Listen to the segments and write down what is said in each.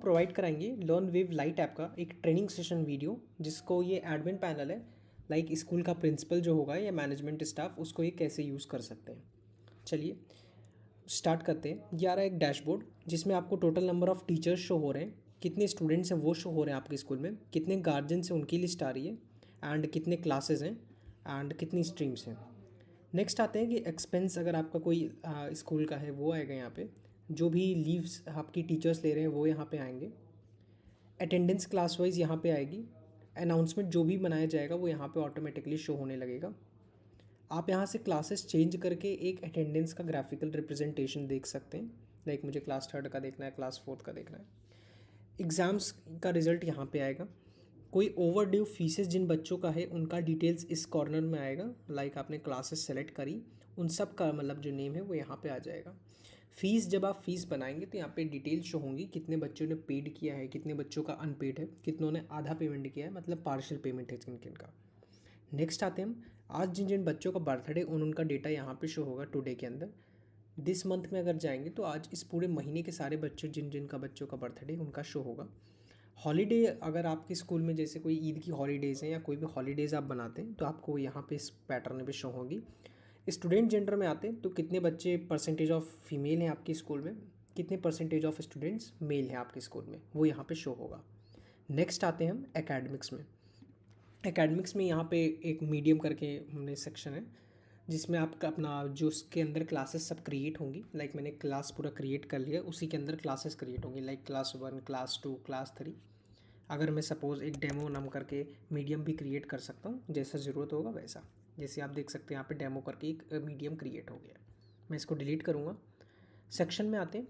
Provide कराएंगे learn विव lite app का एक ट्रेनिंग सेशन वीडियो, जिसको ये एडमिन पैनल है लाइक स्कूल का प्रिंसिपल जो होगा या मैनेजमेंट स्टाफ उसको ये कैसे यूज़ कर सकते हैं। चलिए स्टार्ट करते हैं। ये आ रहा है एक डैशबोर्ड जिसमें आपको total number of teachers show हो रहे हैं, कितने स्टूडेंट्स हैं वो शो हो रहे हैं आपके स्कूल में, कितने गार्जियंस हैं उनकी लिस्ट आ रही है, एंड कितने क्लासेस हैं एंड कितनी स्ट्रीम्स हैं। नेक्स्ट आते हैं कि एक्सपेंस अगर आपका कोई स्कूल का है वो आएगा यहाँ पे, जो भी लीव्स आपकी टीचर्स ले रहे हैं वो यहाँ पे आएंगे, अटेंडेंस क्लास वाइज यहाँ पे आएगी, अनाउंसमेंट जो भी बनाया जाएगा वो यहाँ पे ऑटोमेटिकली शो होने लगेगा। आप यहाँ से क्लासेस चेंज करके एक अटेंडेंस का ग्राफिकल रिप्रेजेंटेशन देख सकते हैं, लाइक मुझे क्लास थर्ड का देखना है, क्लास फोर्थ का देखना है। एग्ज़ाम्स का रिज़ल्ट यहाँ पे आएगा। कोई ओवर ड्यू फीसेस जिन बच्चों का है उनका डिटेल्स इस कॉर्नर में आएगा, लाइक आपने क्लासेस सेलेक्ट करी उन सब का मतलब जो नेम है वो यहाँ पे आ जाएगा। फ़ीस जब आप फ़ीस बनाएंगे तो यहाँ पे डिटेल शो होंगी, कितने बच्चों ने पेड किया है, कितने बच्चों का अनपेड है, कितनों ने आधा पेमेंट किया है, मतलब पार्शियल पेमेंट है किन किन का। नेक्स्ट आते हैं हम, आज जिन जिन बच्चों का बर्थडे उनका डेटा यहाँ पे शो होगा टुडे के अंदर। दिस मंथ में अगर जाएंगे तो आज इस पूरे महीने के सारे बच्चे जिन जिन का बच्चों का बर्थडे उनका शो होगा। हॉलीडे अगर आपके स्कूल में जैसे कोई ईद की हॉलीडेज़ हैं या कोई भी हॉलीडेज़ आप बनाते हैं तो आपको यहाँ पे इस पैटर्न में शो होगी। स्टूडेंट जेंडर में आते हैं तो कितने बच्चे परसेंटेज ऑफ फीमेल हैं आपके स्कूल में, कितने परसेंटेज ऑफ स्टूडेंट्स मेल हैं आपके स्कूल में, वो यहाँ पे शो होगा। नेक्स्ट आते हैं हम एकेडमिक्स में। एकेडमिक्स में यहाँ पे एक मीडियम करके हमने सेक्शन है जिसमें आपका अपना जो उसके अंदर क्लासेस सब क्रिएट होंगी, लाइक मैंने क्लास पूरा क्रिएट कर लिया, उसी के अंदर क्लासेस क्रिएट होंगी, लाइक क्लास 1, क्लास 2, क्लास 3। अगर मैं सपोज़ एक डेमो नाम करके मीडियम भी क्रिएट कर सकता हूँ, जैसा ज़रूरत होगा वैसा। जैसे आप देख सकते हैं यहाँ पे डेमो करके एक मीडियम क्रिएट हो गया। मैं इसको डिलीट करूँगा। सेक्शन में आते हैं,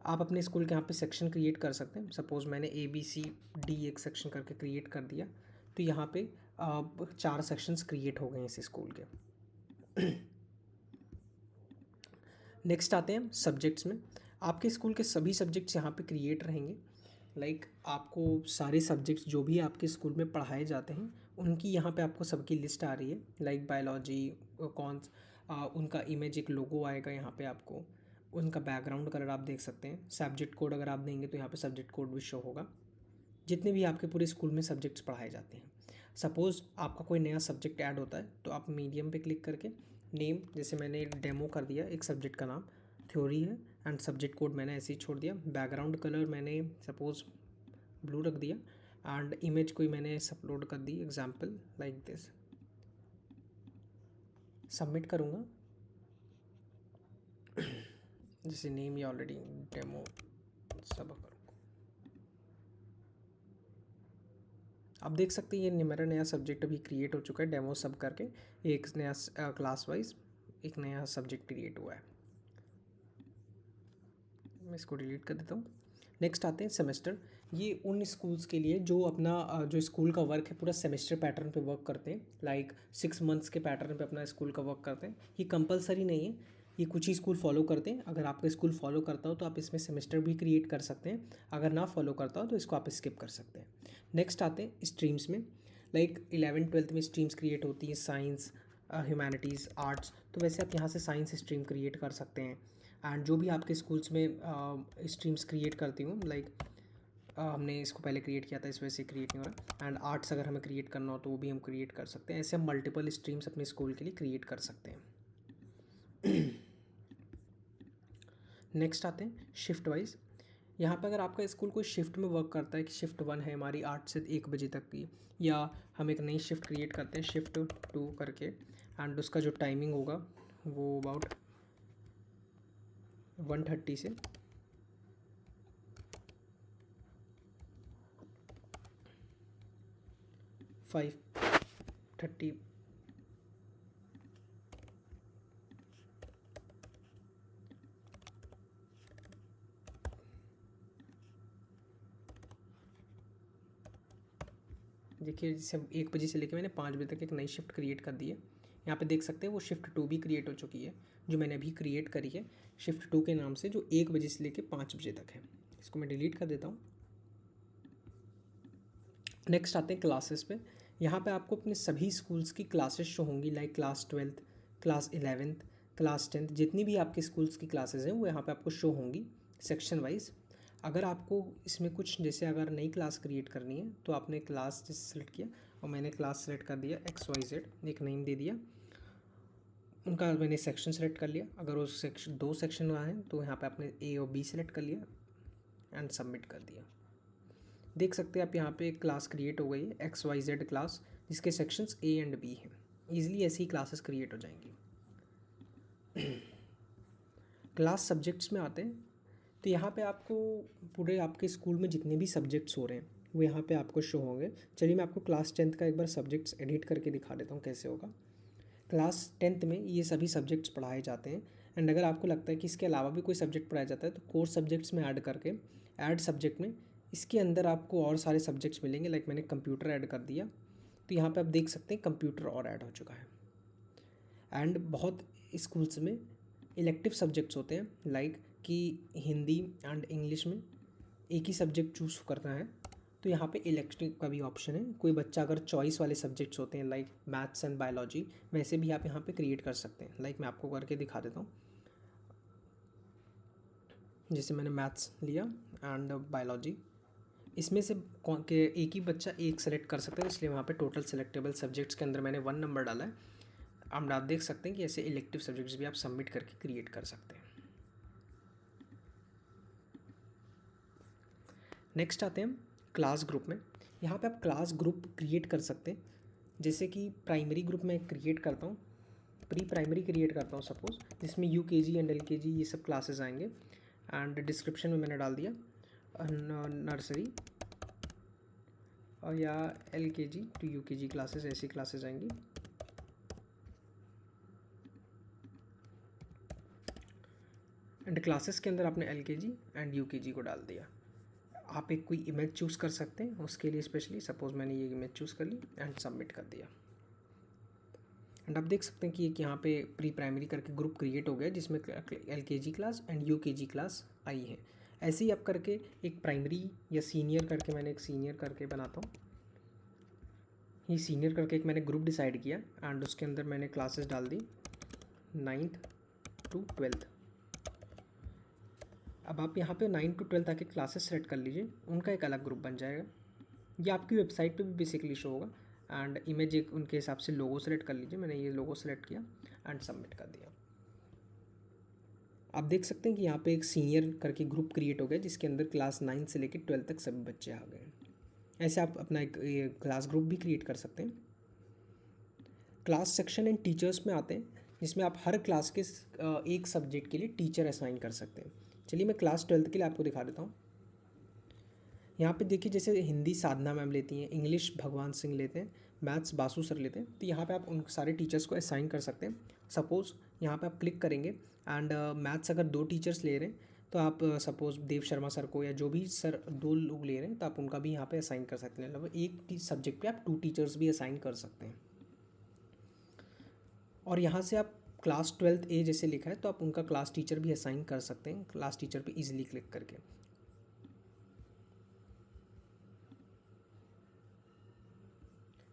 आप अपने स्कूल के यहाँ पे सेक्शन क्रिएट कर सकते हैं। सपोज़ मैंने ABCD एक सेक्शन करके क्रिएट कर दिया तो यहाँ पे 4 सेक्शंस क्रिएट हो गए इस स्कूल के। नेक्स्ट आते हैं सब्जेक्ट्स में। आपके स्कूल के सभी सब्जेक्ट्स यहाँ पे क्रिएट रहेंगे, लाइक आपको सारे सब्जेक्ट्स जो भी आपके स्कूल में पढ़ाए जाते हैं उनकी यहाँ पे आपको सबकी लिस्ट आ रही है, लाइक बायोलॉजी कौन उनका इमेज एक लोगो आएगा यहाँ पे आपको, उनका बैकग्राउंड कलर आप देख सकते हैं। सब्जेक्ट कोड अगर आप देंगे तो यहाँ पे सब्जेक्ट कोड भी शो होगा, जितने भी आपके पूरे स्कूल में सब्जेक्ट्स पढ़ाए जाते हैं। सपोज़ आपका कोई नया सब्जेक्ट ऐड होता है तो आप मीडियम पे क्लिक करके नेम, जैसे मैंने डेमो कर दिया, एक सब्जेक्ट का नाम थ्योरी है एंड सब्जेक्ट कोड मैंने ऐसे ही छोड़ दिया, बैकग्राउंड कलर मैंने सपोज़ ब्लू रख दिया एंड इमेज कोई मैंने अपलोड कर the example like this. Submit करूँगा, जैसे नेम ये ऑलरेडी डेमो सब करूँ। आप देख सकते हैं ये मेरा नया सब्जेक्ट अभी क्रिएट हो चुका है, डेमो सब करके एक नया क्लास वाइज एक नया सब्जेक्ट क्रिएट हुआ है। मैं इसको डिलीट कर देता हूँ। नेक्स्ट आते हैं सेमेस्टर। ये उन स्कूल्स के लिए जो अपना जो स्कूल का वर्क है पूरा सेमेस्टर पैटर्न पे वर्क करते हैं, लाइक 6 मंथ्स के पैटर्न पे अपना स्कूल का वर्क करते हैं। ये कंपलसरी नहीं है, ये कुछ ही स्कूल फॉलो करते हैं। अगर आपका स्कूल फॉलो करता हो तो आप इसमें सेमेस्टर भी क्रिएट कर सकते हैं, अगर ना फॉलो करता हो तो इसको आप स्किप कर सकते हैं। नेक्स्ट आते हैं स्ट्रीम्स में, लाइक 11th-12th में स्ट्रीम्स क्रिएट होती हैं, साइंस, ह्यूमैनिटीज़, आर्ट्स, तो वैसे आप यहाँ से साइंस स्ट्रीम क्रिएट कर सकते हैं। एंड जो भी आपके स्कूल्स में स्ट्रीम्स क्रिएट करती हूँ, लाइक हमने इसको पहले क्रिएट किया था इस वजह से क्रिएट नहीं हो रहा। एंड आर्ट्स अगर हमें क्रिएट करना हो तो वो भी हम क्रिएट कर सकते हैं। ऐसे हम मल्टीपल स्ट्रीम्स अपने स्कूल के लिए क्रिएट कर सकते हैं। नेक्स्ट आते हैं शिफ्ट वाइज। यहाँ पे अगर आपका स्कूल कोई शिफ्ट में वर्क करता है कि शिफ्ट 1 है हमारी 8 से 1 बजे तक की, या हम एक नई शिफ्ट क्रिएट करते हैं शिफ्ट 2 करके, एंड उसका जो टाइमिंग होगा वो अबाउट 1:30 से 5:30। देखिए जैसे 1 बजे से लेकर मैंने 5 बजे तक एक नई शिफ्ट क्रिएट कर दी है। यहाँ पे देख सकते हैं वो शिफ्ट 2 भी क्रिएट हो चुकी है जो मैंने अभी क्रिएट करी है शिफ्ट 2 के नाम से, जो 1 बजे से लेकर 5 बजे तक है। इसको मैं डिलीट कर देता हूँ। नेक्स्ट आते हैं क्लासेस पे। यहाँ पे आपको अपने सभी स्कूल्स की क्लासेस शो होंगी, like class 12th, class 11th, class 10th, जितनी भी आपके स्कूल्स की क्लासेस हैं वो यहाँ पे आपको शो होंगी सेक्शन वाइज। अगर आपको इसमें कुछ जैसे अगर नई क्लास क्रिएट करनी है तो आपने क्लास जैसे सेलेक्ट किया और मैंने क्लास सेलेक्ट कर दिया XYZ, एक नेम दे दिया, उनका मैंने सेक्शन सेलेक्ट कर लिया। अगर वो सेक्शन 2 सेक्शन हुआ है तो यहाँ पे आपने A और B सेलेक्ट कर लिया एंड सबमिट कर दिया। देख सकते हैं आप यहाँ पे एक क्लास क्रिएट हो गई है XYZ क्लास, जिसके सेक्शंस A एंड B हैं। ईजिली ऐसी क्लासेस क्रिएट हो जाएंगी। क्लास सब्जेक्ट्स में आते हैं तो यहाँ पे आपको पूरे आपके स्कूल में जितने भी सब्जेक्ट्स हो रहे हैं वो यहाँ पे आपको शो होंगे। चलिए मैं आपको क्लास 10th का एक बार सब्जेक्ट्स एडिट करके दिखा देता हूँ कैसे होगा। क्लास 10th में ये सभी सब्जेक्ट्स पढ़ाए जाते हैं एंड अगर आपको लगता है कि इसके अलावा भी कोई सब्जेक्ट पढ़ाया जाता है तो कोर्स सब्जेक्ट्स में ऐड करके ऐड सब्जेक्ट में इसके अंदर आपको और सारे सब्जेक्ट्स मिलेंगे। लाइक मैंने कंप्यूटर ऐड कर दिया तो यहाँ पे आप देख सकते हैं कंप्यूटर और ऐड हो चुका है। एंड बहुत स्कूल्स में इलेक्टिव सब्जेक्ट्स होते हैं लाइक कि हिंदी एंड इंग्लिश में एक ही सब्जेक्ट चूज़ करना है तो यहाँ पे इलेक्टिव का भी ऑप्शन है। कोई बच्चा अगर चॉइस वाले सब्जेक्ट्स होते हैं लाइक मैथ्स एंड बायोलॉजी, वैसे भी आप यहाँ पे क्रिएट कर सकते हैं। लाइक मैं आपको करके दिखा देता हूँ। जैसे मैंने मैथ्स लिया एंड बायोलॉजी, इसमें से के एक ही बच्चा एक सेलेक्ट कर सकता है, इसलिए वहाँ पे टोटल सेलेक्टेबल सब्जेक्ट्स के अंदर मैंने 1 नंबर डाला है। अब आप देख सकते हैं कि ऐसे इलेक्टिव सब्जेक्ट्स भी आप सबमिट करके क्रिएट कर सकते हैं। नेक्स्ट आते हैं क्लास ग्रुप में। यहाँ पे आप क्लास ग्रुप क्रिएट कर सकते हैं। जैसे कि प्राइमरी ग्रुप में क्रिएट करता हूँ, प्री प्राइमरी क्रिएट करता हूँ सपोज़, जिसमें UKG एंड LKG ये सब क्लासेस आएंगे। एंड डिस्क्रिप्शन में मैंने डाल दिया नर्सरी और या LKG टू UKG क्लासेस, ऐसी क्लासेस आएंगी। एंड क्लासेस के अंदर आपने LKG एंड UKG को डाल दिया। आप एक कोई इमेज चूज़ कर सकते हैं उसके लिए स्पेशली, सपोज़ मैंने ये इमेज चूज़ कर ली एंड सबमिट कर दिया। एंड आप देख सकते हैं कि एक यहाँ पे प्री प्राइमरी करके ग्रुप क्रिएट हो गया जिसमें LKG class and UKG class आई है। ऐसे ही आप करके एक प्राइमरी या सीनियर करके, मैंने एक सीनियर करके बनाता हूँ। ये सीनियर करके एक मैंने ग्रुप डिसाइड किया एंड उसके अंदर मैंने क्लासेस डाल दी 9th to 12th। अब आप यहाँ पे 9 to 12 आके क्लासेस सेलेक्ट कर लीजिए, उनका एक अलग ग्रुप बन जाएगा। ये आपकी वेबसाइट पे भी बेसिकली शो होगा। एंड इमेज एक उनके हिसाब से लोगो सेलेक्ट कर लीजिए, मैंने ये लोगो सेलेक्ट किया एंड सबमिट कर दिया। आप देख सकते हैं कि यहाँ पे एक सीनियर करके ग्रुप क्रिएट हो गया जिसके अंदर क्लास 9 से लेकर 12 तक सभी बच्चे आ गए। ऐसे आप अपना एक क्लास ग्रुप भी क्रिएट कर सकते हैं। क्लास सेक्शन एंड टीचर्स में आते हैं जिसमें आप हर क्लास के एक सब्जेक्ट के लिए टीचर असाइन कर सकते हैं। चलिए मैं क्लास 12th के लिए आपको दिखा देता हूँ। यहाँ पे देखिए जैसे हिंदी साधना मैम लेती हैं, इंग्लिश भगवान सिंह लेते हैं, मैथ्स बासु सर लेते हैं। तो यहाँ पे आप उन सारे टीचर्स को असाइन कर सकते हैं। सपोज़ यहाँ पे आप क्लिक करेंगे एंड मैथ्स अगर 2 टीचर्स ले रहे हैं तो आप सपोज़ देव शर्मा सर को या जो भी सर 2 लोग ले रहे हैं तो आप उनका भी यहाँ पे असाइन कर सकते हैं। मतलब एक सब्जेक्ट पे आप 2 टीचर्स भी असाइन कर सकते हैं। और यहाँ से आप क्लास 12th A जैसे लिखा है तो आप उनका क्लास टीचर भी असाइन कर सकते हैं क्लास टीचर पे ईजिली क्लिक करके।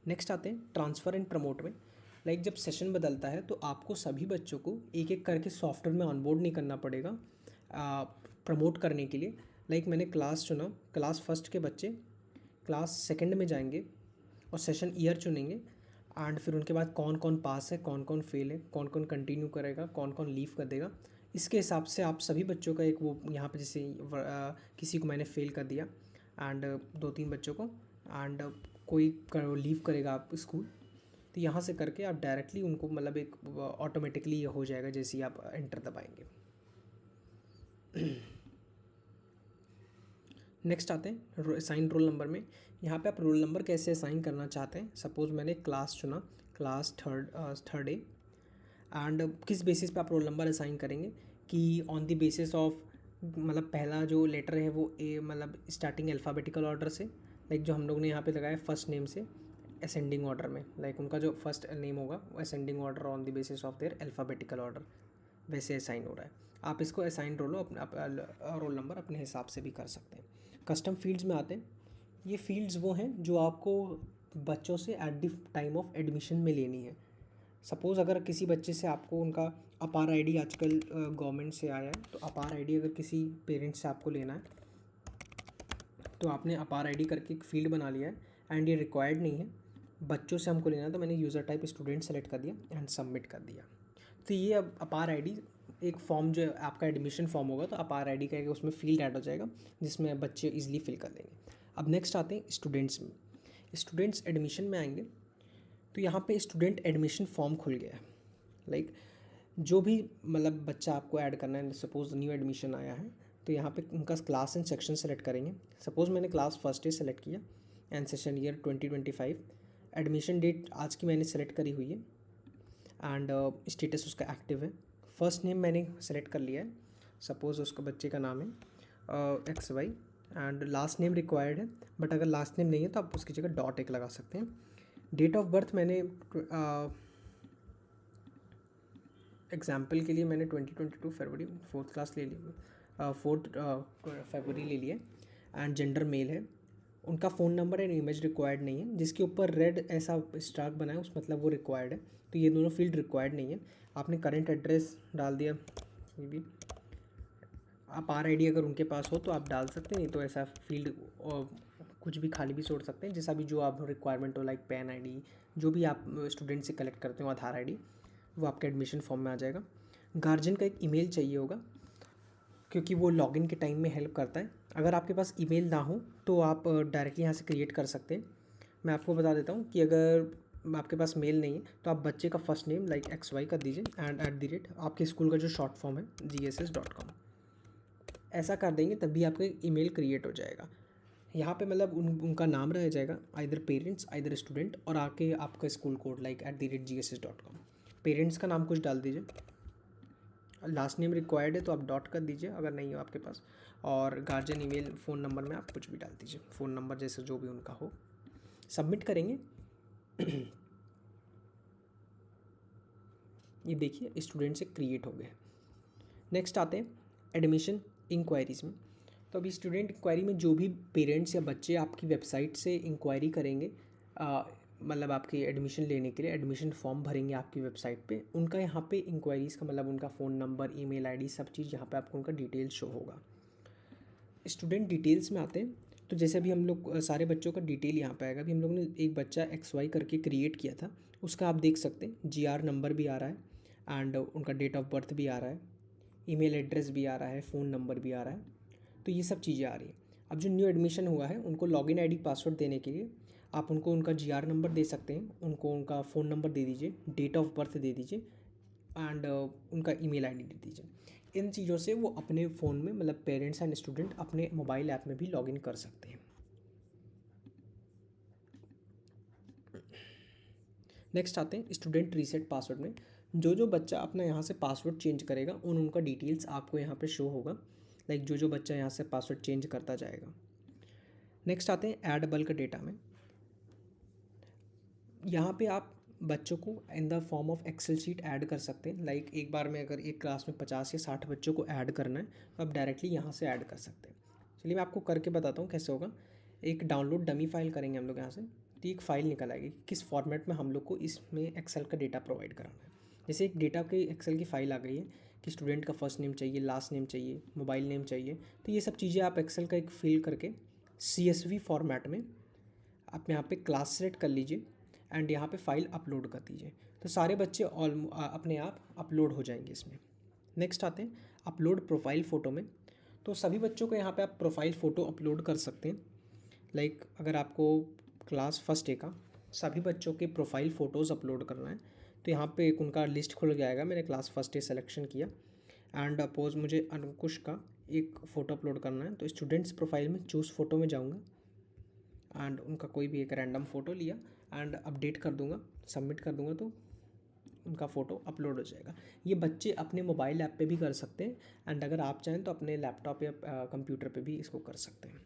नेक्स्ट आते हैं ट्रांसफ़र एंड प्रमोट में। लाइक जब सेशन बदलता है तो आपको सभी बच्चों को एक एक करके सॉफ्टवेयर में ऑनबोर्ड नहीं करना पड़ेगा प्रमोट करने के लिए। लाइक मैंने क्लास चुना, क्लास फर्स्ट के बच्चे क्लास सेकंड में जाएंगे और सेशन ईयर चुनेंगे एंड फिर उनके बाद कौन कौन पास है, कौन कौन फेल है, कौन कौन कंटिन्यू करेगा, कौन कौन लीव कर देगा। इसके हिसाब से आप सभी बच्चों का एक वो यहाँ पे जैसे किसी को मैंने फेल कर दिया एंड 2-3 बच्चों को एंड कोई लीव करेगा आप स्कूल, तो यहाँ से करके आप डायरेक्टली उनको मतलब एक ऑटोमेटिकली ये हो जाएगा जैसे ही आप एंटर दबाएंगे। नेक्स्ट आते हैं असाइन रोल नंबर में। यहाँ पे आप रोल नंबर कैसे असाइन करना चाहते हैं। सपोज़ मैंने क्लास चुना, क्लास थर्ड ए, एंड किस बेसिस पे आप रोल नंबर असाइन करेंगे कि ऑन द बेसिस ऑफ मतलब पहला जो लेटर है वो ए मतलब स्टार्टिंग अल्फ़ाबेटिकल ऑर्डर से, लाइक जो हम लोग ने यहाँ पे लगाया फर्स्ट नेम से असेंडिंग ऑर्डर में, लाइक उनका जो फर्स्ट नेम होगा वो ascending order on the basis of their alphabetical order, वैसे असाइन हो रहा है। आप इसको असाइन रोल नंबर अपने हिसाब से भी कर सकते हैं। कस्टम फील्ड्स में आते हैं। ये फील्ड्स वो हैं जो आपको बच्चों से at the time of admission में लेनी है। सपोज़ अगर किसी बच्चे से आपको उनका अपार आईडी आजकल गवर्नमेंट से आया है, तो अपार आईडी अगर किसी पेरेंट्स से आपको लेना है तो आपने अपार आईडी करके एक फील्ड बना लिया है एंड ये रिक्वायर्ड नहीं है, बच्चों से हमको लेना, तो मैंने यूज़र टाइप स्टूडेंट सेलेक्ट कर दिया एंड सबमिट कर दिया। तो ये अब अपार आईडी एक फॉर्म जो आपका एडमिशन फॉर्म होगा तो अपार आईडी का उसमें फील्ड ऐड हो जाएगा जिसमें बच्चे इजीली फिल कर लेंगे। अब नेक्स्ट आते हैं स्टूडेंट्स में। स्टूडेंट्स एडमिशन में आएंगे तो यहाँ पे स्टूडेंट एडमिशन फॉर्म खुल गया है। लाइक जो भी मतलब बच्चा आपको ऐड करना है, सपोज न्यू एडमिशन आया है तो यहाँ पे उनका क्लास एंड सेक्शन सेलेक्ट करेंगे। सपोज़ मैंने क्लास फर्स्ट ईयर सेलेक्ट किया and session year 2025, admission date आज की मैंने सेलेक्ट करी हुई है एंड स्टेटस उसका एक्टिव है। फर्स्ट नेम मैंने सेलेक्ट कर लिया है, सपोज़ उसका बच्चे का नाम है XY and last name required है, बट अगर लास्ट नेम नहीं है तो आप उसकी जगह डॉट एक लगा सकते हैं। डेट ऑफ बर्थ मैंने एग्जाम्पल के लिए मैंने 2022 फरवरी 4th क्लास ले ली, 4th फरवरी ले लिए एंड जेंडर मेल है। उनका phone number and image required नहीं है, जिसके ऊपर रेड ऐसा स्टार बना है उस मतलब वो रिक्वायर्ड है, तो ये दोनों फील्ड रिक्वायर्ड नहीं है। आपने करंट एड्रेस डाल दिया, ये भी आप RID अगर उनके पास हो तो आप डाल सकते हैं, नहीं तो ऐसा फील्ड कुछ भी खाली भी छोड़ सकते हैं, जैसा भी जो आप रिक्वायरमेंट हो, लाइक पैन ID, जो भी आप स्टूडेंट से कलेक्ट करते हो, आधार ID, वो आपके एडमिशन फॉर्म में आ जाएगा। गार्जियन का एक ईमेल चाहिए होगा क्योंकि वो लॉगिन के टाइम में हेल्प करता है। अगर आपके पास ईमेल ना हो तो आप डायरेक्टली यहाँ से क्रिएट कर सकते हैं। मैं आपको बता देता हूँ कि अगर आपके पास मेल नहीं है तो आप बच्चे का फर्स्ट नेम लाइक XY कर दीजिए एंड @ आपके स्कूल का जो शॉर्ट फॉर्म है gss.com, ऐसा कर देंगे तभी आपका ईमेल क्रिएट हो जाएगा। यहाँ पे मतलब उनका नाम रह जाएगा, आइदर पेरेंट्स आइदर स्टूडेंट, और आके आपका school code like @gss.com। Parents का नाम कुछ डाल दीजिए, लास्ट नेम रिक्वायर्ड है तो आप डॉट कर दीजिए अगर नहीं हो आपके पास, और गार्जियन ईमेल फ़ोन नंबर में आप कुछ भी डाल दीजिए, फ़ोन नंबर जैसे जो भी उनका हो। सबमिट करेंगे। ये देखिए स्टूडेंट से क्रिएट हो गए। नेक्स्ट आते हैं एडमिशन इंक्वायरीज़ में। तो अभी स्टूडेंट इंक्वायरी में जो भी पेरेंट्स या बच्चे आपकी वेबसाइट से इंक्वायरी करेंगे, मतलब आपकी एडमिशन लेने के लिए एडमिशन फॉर्म भरेंगे आपकी वेबसाइट पे, उनका यहाँ पे इंक्वायरीज़ का मतलब उनका फ़ोन नंबर, ईमेल आईडी, सब चीज़ यहाँ पे आपको उनका डिटेल्स शो होगा। स्टूडेंट डिटेल्स में आते हैं तो जैसे अभी हम लोग सारे बच्चों का डिटेल यहाँ पे आएगा। अभी हम लोग ने एक बच्चा XY करके क्रिएट किया था, उसका आप देख सकते हैं GR नंबर भी आ रहा है एंड उनका डेट ऑफ बर्थ भी आ रहा है, ईमेल एड्रेस भी आ रहा है, फ़ोन नंबर भी आ रहा है, तो ये सब चीज़ें आ रही हैं। अब जो न्यू एडमिशन हुआ है उनको लॉगिन ID पासवर्ड देने के लिए आप उनको उनका GR नंबर दे सकते हैं, उनको उनका फ़ोन नंबर दे दीजिए, डेट ऑफ बर्थ दे दीजिए एंड उनका ईमेल ID दे दीजिए। इन चीज़ों से वो अपने फ़ोन में मतलब पेरेंट्स एंड स्टूडेंट अपने मोबाइल ऐप में भी लॉगिन कर सकते हैं। नेक्स्ट आते हैं स्टूडेंट रीसेट पासवर्ड में। जो बच्चा अपना यहाँ से पासवर्ड चेंज करेगा उनका डिटेल्स आपको यहाँ पे शो होगा, लाइक जो बच्चा यहाँ से पासवर्ड चेंज करता जाएगा। नेक्स्ट आते हैं ऐड बल्क डेटा में। यहाँ पे आप बच्चों को in the form of Excel sheet add कर सकते हैं। लाइक एक बार में अगर एक क्लास में 50 या 60 बच्चों को ऐड करना है तो आप डायरेक्टली यहाँ से ऐड कर सकते हैं। चलिए मैं आपको करके बताता हूँ कैसे होगा। एक डाउनलोड डमी फाइल करेंगे हम लोग यहाँ से, तो एक फ़ाइल निकल आएगी किस फॉर्मेट में हम लोग को इसमें एक्सेल का डेटा प्रोवाइड कराना है। जैसे एक डेटा की एक्सेल की फ़ाइल आ गई है कि स्टूडेंट का फर्स्ट नेम चाहिए, लास्ट नेम चाहिए, मोबाइल नेम चाहिए, तो ये सब चीज़ें आप एक्सेल का एक फिल करके CSV फॉर्मेट में आप यहाँ पे क्लास सेलेक्ट कर लीजिए एंड यहाँ पे फाइल अपलोड कर दीजिए, तो सारे बच्चे अपने आप अपलोड हो जाएंगे इसमें। नेक्स्ट आते हैं अपलोड प्रोफाइल फ़ोटो में। तो सभी बच्चों को यहाँ पे आप प्रोफाइल फ़ोटो अपलोड कर सकते हैं। लाइक अगर आपको क्लास फर्स्ट डे का सभी बच्चों के प्रोफाइल फ़ोटोज़ अपलोड करना है तो यहाँ पे एक उनका लिस्ट खुल जाएगा। मैंने क्लास फर्स्ट डे सेलेक्शन किया एंड अपोज मुझे अंकुश का एक फ़ोटो अपलोड करना है, तो स्टूडेंट्स प्रोफाइल में चूज़ फ़ोटो में जाऊँगा एंड उनका कोई भी एक रैंडम फ़ोटो लिया एंड अपडेट कर दूँगा, सबमिट कर दूँगा, तो उनका फ़ोटो अपलोड हो जाएगा। ये बच्चे अपने मोबाइल ऐप पे भी कर सकते हैं एंड अगर आप चाहें तो अपने लैपटॉप या कंप्यूटर पे भी इसको कर सकते हैं।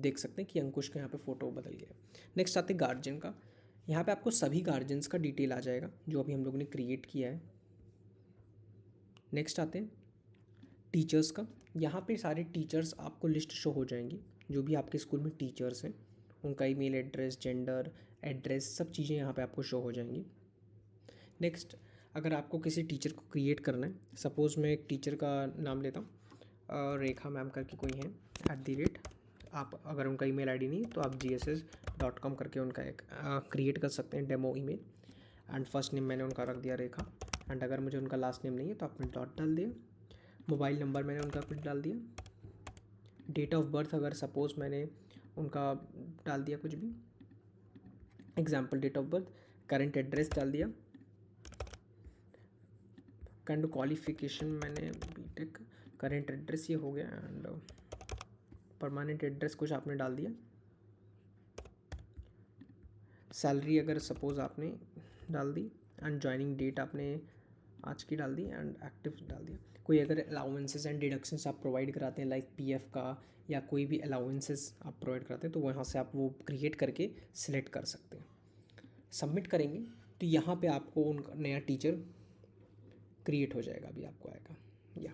देख सकते हैं कि अंकुश का यहाँ पे फ़ोटो बदल गया। नेक्स्ट आते हैं गार्जियन का। यहाँ पे आपको सभी गार्जियंस का डिटेल आ जाएगा जो अभी हम लोगों ने क्रिएट किया है। नेक्स्ट आते हैं टीचर्स का। यहाँ पे सारे टीचर्स आपको लिस्ट शो हो जाएंगी, जो भी आपके स्कूल में टीचर्स हैं उनका ईमेल एड्रेस, जेंडर, एड्रेस, सब चीज़ें यहाँ पे आपको शो हो जाएंगी। नेक्स्ट, अगर आपको किसी टीचर को क्रिएट करना है, सपोज़ मैं एक टीचर का नाम लेता हूँ रेखा मैम करके कोई हैं @ आप अगर उनका ईमेल आईडी नहीं तो आप gss.com करके उनका एक क्रिएट कर सकते हैं demo email. And first name मैंने उनका रख दिया रेखा। एंड अगर मुझे उनका लास्ट नेम नहीं है तो आपने डॉट डाल दिया। मोबाइल नंबर मैंने उनका कुछ डाल दिया। डेट ऑफ बर्थ अगर सपोज़ मैंने उनका डाल दिया कुछ भी, example date of birth. Current address डाल दिया। काइंड क्वालिफिकेशन मैंने बीटेक, करंट एड्रेस ये हो गया। एंड परमानेंट एड्रेस कुछ आपने डाल दिया। सैलरी अगर सपोज़ आपने डाल दी। एंड ज्वाइनिंग डेट आपने आज की डाल दी। एंड एक्टिव डाल दिया। कोई अगर अलाउंसेस एंड डिडक्शंस आप प्रोवाइड कराते हैं लाइक पीएफ का या कोई भी अलाउंसेस आप प्रोवाइड कराते हैं तो वहाँ से आप वो क्रिएट करके सिलेक्ट कर सकते हैं। सबमिट करेंगे तो यहाँ पे आपको उनका नया टीचर क्रिएट हो जाएगा, अभी आपको आएगा या।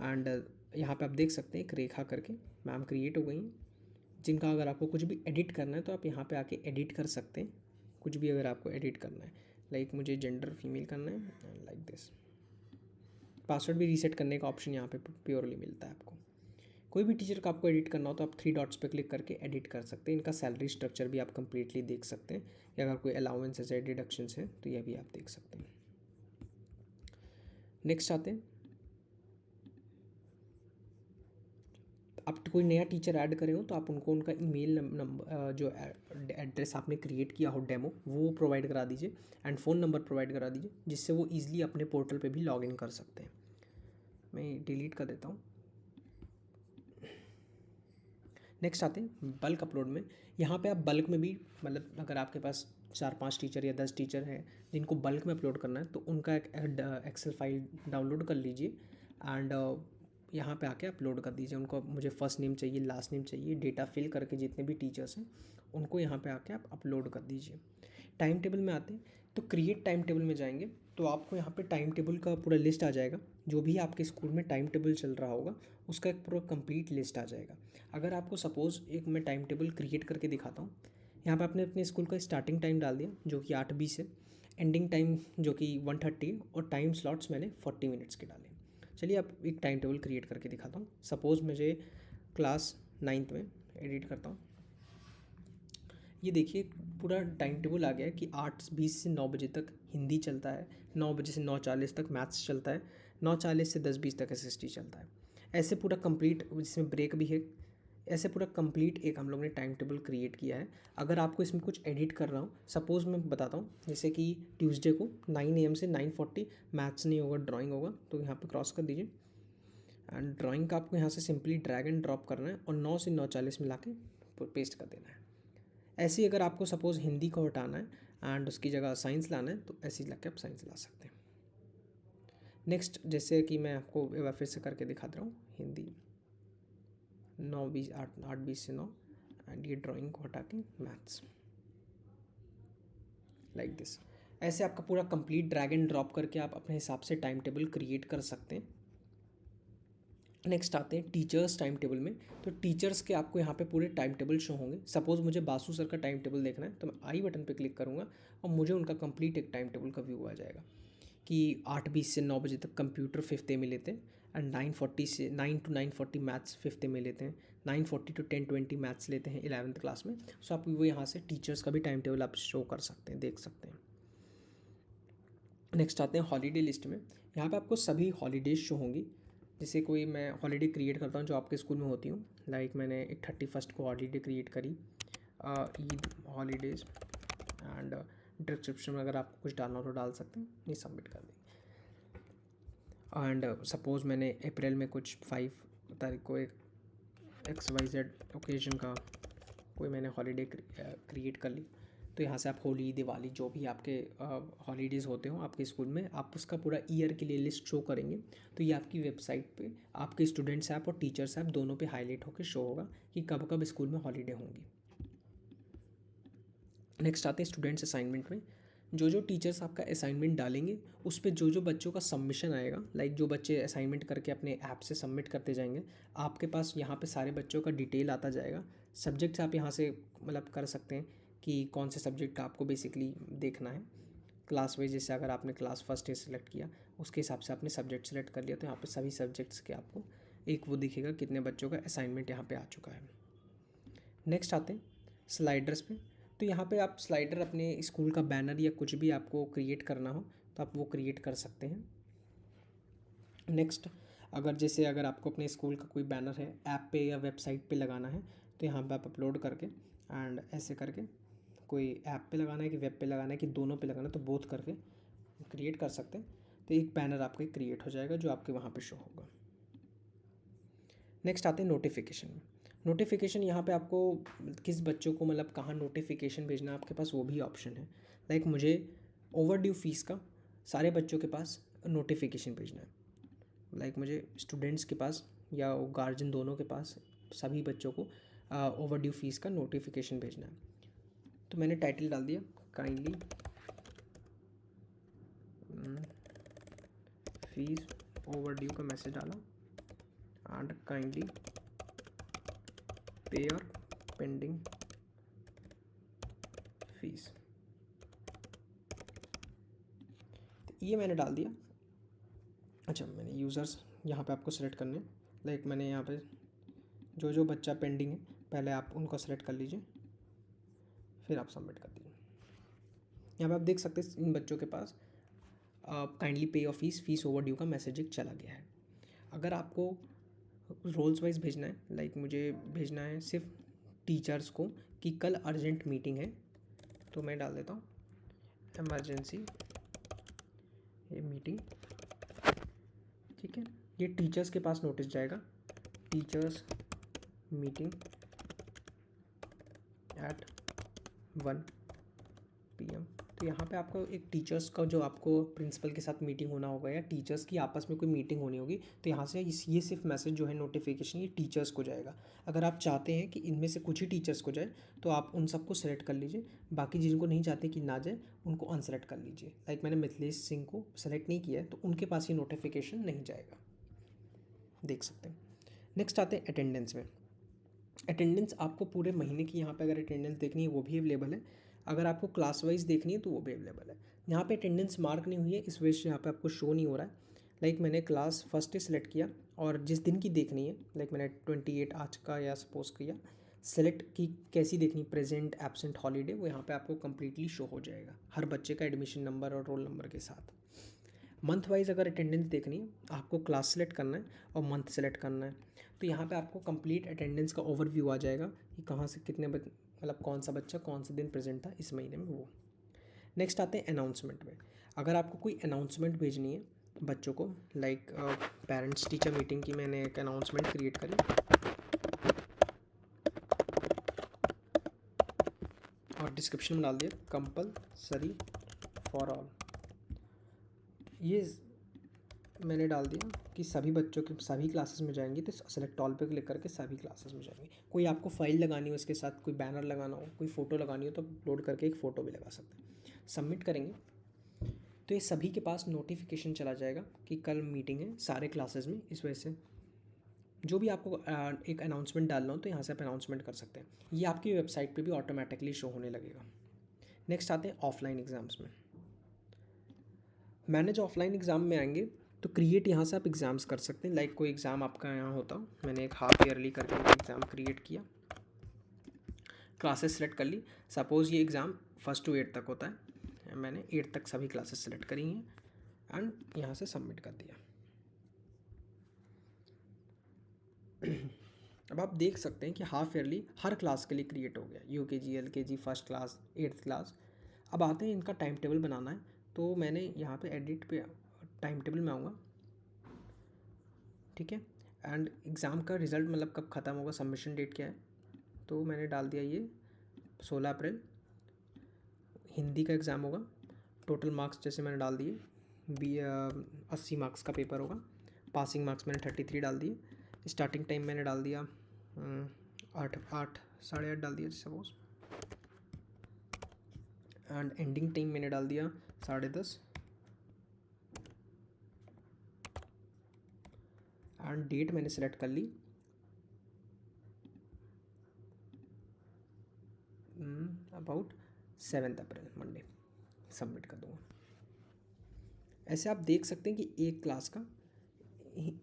एंड यहाँ पे आप देख सकते हैं एक रेखा करके मैम क्रिएट हो गई हैं, जिनका अगर आपको कुछ भी एडिट करना है तो आप यहाँ पे आके एडिट कर सकते हैं। कुछ भी अगर आपको एडिट करना है, लाइक मुझे जेंडर फीमेल करना है लाइक दिस। पासवर्ड भी रीसेट करने का ऑप्शन यहाँ पे प्योरली मिलता है आपको। कोई भी टीचर का आपको एडिट करना हो तो आप 3 डॉट्स पे क्लिक करके एडिट कर सकते हैं। इनका सैलरी स्ट्रक्चर भी आप कंप्लीटली देख सकते हैं, या अगर कोई अलाउंसेस है डिडक्शंस हैं तो यह भी आप देख सकते हैं। नेक्स्ट आते हैं, आप कोई नया टीचर ऐड करें हो तो आप उनको उनका ईमेल नंबर जो एड्रेस आपने क्रिएट किया हो डेमो वो प्रोवाइड करा दीजिए। एंड फ़ोन नंबर प्रोवाइड करा दीजिए जिससे वो ईजिली अपने पोर्टल पे भी लॉग इन कर सकते हैं। मैं डिलीट कर देता हूँ। नेक्स्ट आते हैं बल्क अपलोड में। यहाँ पे आप बल्क में भी, मतलब अगर आपके पास 4-5 टीचर या 10 टीचर हैं जिनको बल्क में अपलोड करना है तो उनका एक एक्सेल फाइल डाउनलोड कर लीजिए। एंड यहाँ पे आके अपलोड कर दीजिए उनको। मुझे फर्स्ट नेम चाहिए, लास्ट नेम चाहिए, डेटा फिल करके जितने भी टीचर्स हैं उनको यहाँ पे आके आप अपलोड कर दीजिए। टाइम टेबल में आते हैं तो क्रिएट टाइम टेबल में जाएंगे तो आपको यहाँ पे टाइम टेबल का पूरा लिस्ट आ जाएगा। जो भी आपके स्कूल में टाइम टेबल चल रहा होगा उसका एक पूरा कंप्लीट लिस्ट आ जाएगा। अगर आपको सपोज़ एक मैं टाइम टेबल क्रिएट करके दिखाता हूँ। यहाँ पे आपने अपने स्कूल का स्टार्टिंग टाइम डाल दिया जो कि 8:20 है, एंडिंग टाइम जो कि 1:30 है, और टाइम स्लॉट्स मैंने 40 मिनट्स के डाले। चलिए अब एक टाइम टेबल क्रिएट करके दिखाता हूँ। सपोज़ मुझे क्लास 9th में एडिट करता हूँ। ये देखिए पूरा टाइम टेबल आ गया है कि 8:20 से 9 बजे तक हिंदी चलता है, 9 बजे से 9:40 तक मैथ्स चलता है, 9:40 से 10:20 तक एसएसटी चलता है। ऐसे पूरा कंप्लीट, जिसमें ब्रेक भी है। ऐसे पूरा कंप्लीट एक हम लोग ने टाइम टेबल क्रिएट किया है। अगर आपको इसमें कुछ एडिट करना हो, सपोज़ मैं बताता हूँ, जैसे कि ट्यूसडे को 9 AM से 9:40 मैथ्स नहीं होगा, ड्राइंग होगा, तो यहाँ पे क्रॉस कर दीजिए। एंड ड्राइंग का आपको यहाँ से सिंपली ड्रैग एंड ड्रॉप करना है और 9 से 9:40 में ला के पेस्ट कर देना है। ऐसे ही अगर आपको सपोज़ हिंदी को हटाना है एंड उसकी जगह साइंस लाना है तो ऐसे ही ला के आप साइंस ला सकते हैं। नेक्स्ट, जैसे कि मैं आपको एक बार फिर से करके दिखा रहा हूँ, हिंदी 8:20 से 9, एंड ये ड्राइंग को हटा के मैथ्स लाइक दिस। ऐसे आपका पूरा कंप्लीट ड्रैग एंड ड्रॉप करके आप अपने हिसाब से टाइम टेबल क्रिएट कर सकते हैं। नेक्स्ट आते हैं टीचर्स टाइम टेबल में। तो टीचर्स के आपको यहाँ पे पूरे टाइम टेबल शो होंगे। सपोज़ मुझे बासु सर का टाइम टेबल देखना है तो मैं आई बटन पे क्लिक करूँगा और मुझे उनका कंप्लीट एक टाइम टेबल का व्यू आ जाएगा कि 8:20 से 9 बजे तक कंप्यूटर 5th A में लेते हैं, एंड 9:40 से 9 to 9:40 मैथ्स 5th A में लेते हैं, 9:40 to 10:20 मैथ्स लेते हैं 11th क्लास में। सो आप वो यहाँ से टीचर्स का भी टाइम टेबल आप शो कर सकते हैं, देख सकते हैं। नेक्स्ट आते हैं हॉलीडे लिस्ट में। यहाँ पे आपको सभी हॉलीडेज शो होंगी। जैसे कोई मैं हॉलीडे क्रिएट करता हूँ जो आपके स्कूल में होती हूँ, लाइक मैंने एक 31st को हॉलीडे क्रिएट करी, ईद हॉलीडेज। एंड डिस्क्रिप्शन में अगर आपको कुछ डालना हो तो डाल सकते हैं, ये सबमिट कर देंगे। एंड सपोज़ मैंने अप्रैल में कुछ 5 तारीख को एक XYZ ओकेजन का कोई मैंने हॉलीडे क्रिएट कर ली, तो यहाँ से आप होली, दिवाली, जो भी आपके हॉलीडेज़ होते हो आपके स्कूल में, आप उसका पूरा ईयर के लिए लिस्ट शो करेंगे। तो ये आपकी वेबसाइट पे आपके स्टूडेंट्स ऐप और टीचर्स ऐप दोनों पे हाईलाइट होकर शो होगा कि कब कब स्कूल में हॉलीडे होंगी। नेक्स्ट आते हैं स्टूडेंट्स असाइनमेंट में। जो जो टीचर्स आपका असाइनमेंट डालेंगे उस पर जो जो बच्चों का सबमिशन आएगा, लाइक जो बच्चे असाइनमेंट करके अपने ऐप से सबमिट करते जाएंगे, आपके पास यहाँ पे सारे बच्चों का डिटेल आता जाएगा। सब्जेक्ट्स आप यहाँ से मतलब कर सकते हैं कि कौन से सब्जेक्ट का आपको बेसिकली देखना है। क्लास वाइज, जैसे अगर आपने क्लास फर्स्ट सेलेक्ट किया उसके हिसाब से आपने सब्जेक्ट सेलेक्ट कर लिया तो यहाँ पे सभी सब्जेक्ट्स के आपको एक वो दिखेगा कितने बच्चों का असाइनमेंट यहाँ पे आ चुका है। नेक्स्ट आते हैं स्लाइडर्स पे। तो यहाँ पे आप स्लाइडर अपने स्कूल का बैनर या कुछ भी आपको क्रिएट करना हो तो आप वो क्रिएट कर सकते हैं। नेक्स्ट, अगर आपको अपने स्कूल का कोई बैनर है ऐप पे या वेबसाइट पे लगाना है तो यहाँ पे आप अपलोड करके एंड ऐसे करके कोई ऐप पे लगाना है कि वेब पे लगाना है कि दोनों पे लगाना है तो बोथ करके क्रिएट कर सकते हैं। तो एक बैनर आपका क्रिएट हो जाएगा जो आपके वहाँ पे शो होगा। नेक्स्ट आते हैं नोटिफिकेशन में। नोटिफिकेशन यहाँ पे आपको किस बच्चों को मतलब कहाँ नोटिफिकेशन भेजना है आपके पास वो भी ऑप्शन है। लाइक मुझे ओवरड्यू फीस का सारे बच्चों के पास नोटिफिकेशन भेजना है। लाइक मुझे स्टूडेंट्स के पास या गार्जियन दोनों के पास सभी बच्चों को ओवरड्यू फीस का नोटिफिकेशन भेजना है। तो मैंने टाइटल डाल दिया काइंडली फीस ओवरड्यू का मैसेज डाला एंड काइंडली पे योर पेंडिंग फीस। ये मैंने डाल दिया। अच्छा, मैंने यूज़र्स यहाँ पे आपको सेलेक्ट करने, लाइक मैंने यहाँ पे जो बच्चा पेंडिंग है पहले आप उनको सेलेक्ट कर लीजिए, फिर आप सबमिट कर दीजिए। यहाँ पे आप देख सकते हैं इन बच्चों के पास kindly pay of fees overdue का मैसेज एक चला गया है। अगर आपको रोल्स वाइज भेजना है, लाइक मुझे भेजना है सिर्फ टीचर्स को कि कल अर्जेंट मीटिंग है, तो मैं डाल देता हूँ इमरजेंसी ये मीटिंग। ठीक है, ये टीचर्स के पास नोटिस जाएगा, टीचर्स मीटिंग एट 1 PM। तो यहाँ पे आपको एक टीचर्स का जो आपको प्रिंसिपल के साथ मीटिंग होना होगा या टीचर्स की आपस में कोई मीटिंग होनी होगी, तो यहाँ से ये सिर्फ मैसेज जो है नोटिफिकेशन ये टीचर्स को जाएगा। अगर आप चाहते हैं कि इनमें से कुछ ही टीचर्स को जाए तो आप उन सबको सेलेक्ट कर लीजिए, बाकी जिनको नहीं चाहते कि ना जाए उनको अनसेलेक्ट कर लीजिए। लाइक मैंने मिथिलेश सिंह को सेलेक्ट नहीं किया है तो उनके पास ये नोटिफिकेशन नहीं जाएगा, देख सकते हैं। नेक्स्ट आते हैं अटेंडेंस में। अटेंडेंस आपको पूरे महीने की यहाँ पे अगर अटेंडेंस देखनी है वो भी अवेलेबल है, अगर आपको क्लास वाइज देखनी है तो वो भी अवेलेबल है। यहाँ पे अटेंडेंस मार्क नहीं हुई है इस वजह से यहाँ पे आपको शो नहीं हो रहा है। लाइक मैंने क्लास फर्स्ट डे सेलेक्ट किया और जिस दिन की देखनी है, लाइक मैंने 28 आज का या सपोज किया सेलेक्ट की कैसी देखनी, प्रेजेंट एब्सेंट हॉलीडे, वो यहाँ पे आपको कम्प्लीटली शो हो जाएगा हर बच्चे का एडमिशन नंबर और रोल नंबर के साथ। मंथ वाइज अगर अटेंडेंस देखनी है आपको क्लास सेलेक्ट करना है और मंथ सेलेक्ट करना है, तो यहाँ पे आपको कंप्लीट अटेंडेंस का ओवरव्यू आ जाएगा कि कहाँ से कितने मतलब कौन सा बच्चा कौन से दिन प्रेजेंट था इस महीने में वो। नेक्स्ट आते हैं अनाउंसमेंट में। अगर आपको कोई अनाउंसमेंट भेजनी है बच्चों को, लाइक पेरेंट्स टीचर मीटिंग की मैंने एक अनाउंसमेंट क्रिएट करी और डिस्क्रिप्शन में डाल दिया कंपलसरी फॉर ऑल। ये मैंने डाल दिया कि सभी बच्चों के सभी क्लासेस में जाएंगे, तो सेलेक्ट ऑल पे क्लिक करके सभी क्लासेस में जाएंगे। कोई आपको फाइल लगानी हो इसके साथ, कोई बैनर लगाना हो, कोई फ़ोटो लगानी हो तो अपलोड करके एक फ़ोटो भी लगा सकते हैं। सबमिट करेंगे तो ये सभी के पास नोटिफिकेशन चला जाएगा कि कल मीटिंग है सारे क्लासेस में। इस वजह से जो भी आपको एक अनाउंसमेंट डालना हो तो यहाँ से आप अनाउंसमेंट कर सकते हैं, ये आपकी वेबसाइट पर भी ऑटोमेटिकली शो होने लगेगा। नेक्स्ट आते हैं ऑफलाइन एग्ज़ाम्स में। मैंने जो ऑफलाइन एग्ज़ाम में आएंगे तो क्रिएट यहाँ से आप एग्ज़ाम्स कर सकते हैं। लाइक कोई एग्ज़ाम आपका यहाँ होता, मैंने एक हाफ ईयरली करके एग्ज़ाम क्रिएट किया, क्लासेस सेलेक्ट कर ली। सपोज़ ये एग्ज़ाम 1 to 8 तक होता है, मैंने 8 तक सभी क्लासेस सेलेक्ट करी हैं एंड यहाँ से सबमिट कर दिया। अब आप देख सकते हैं कि हाफ ईयरली हर क्लास के लिए क्रिएट हो गया, UKG LKG first class 8th class. अब आते हैं इनका टाइम टेबल बनाना है, तो मैंने यहाँ पे एडिट पे टाइम टेबल में आऊँगा, ठीक है। एंड एग्ज़ाम का रिज़ल्ट मतलब कब ख़त्म होगा, सबमिशन डेट क्या है, तो मैंने डाल दिया ये 16 अप्रैल। हिंदी का एग्ज़ाम होगा, टोटल मार्क्स जैसे मैंने डाल दिए 80 मार्क्स का पेपर होगा, पासिंग मार्क्स मैंने 33 डाल दिए। स्टार्टिंग टाइम मैंने डाल दिया 8 साढ़े 8 डाल दिया सपोज, एंड एंडिंग टाइम मैंने डाल दिया 10:30 एंड डेट मैंने सेलेक्ट कर ली अबाउट 7 अप्रैल मंडे, सबमिट कर दूँगा। ऐसे आप देख सकते हैं कि एक क्लास का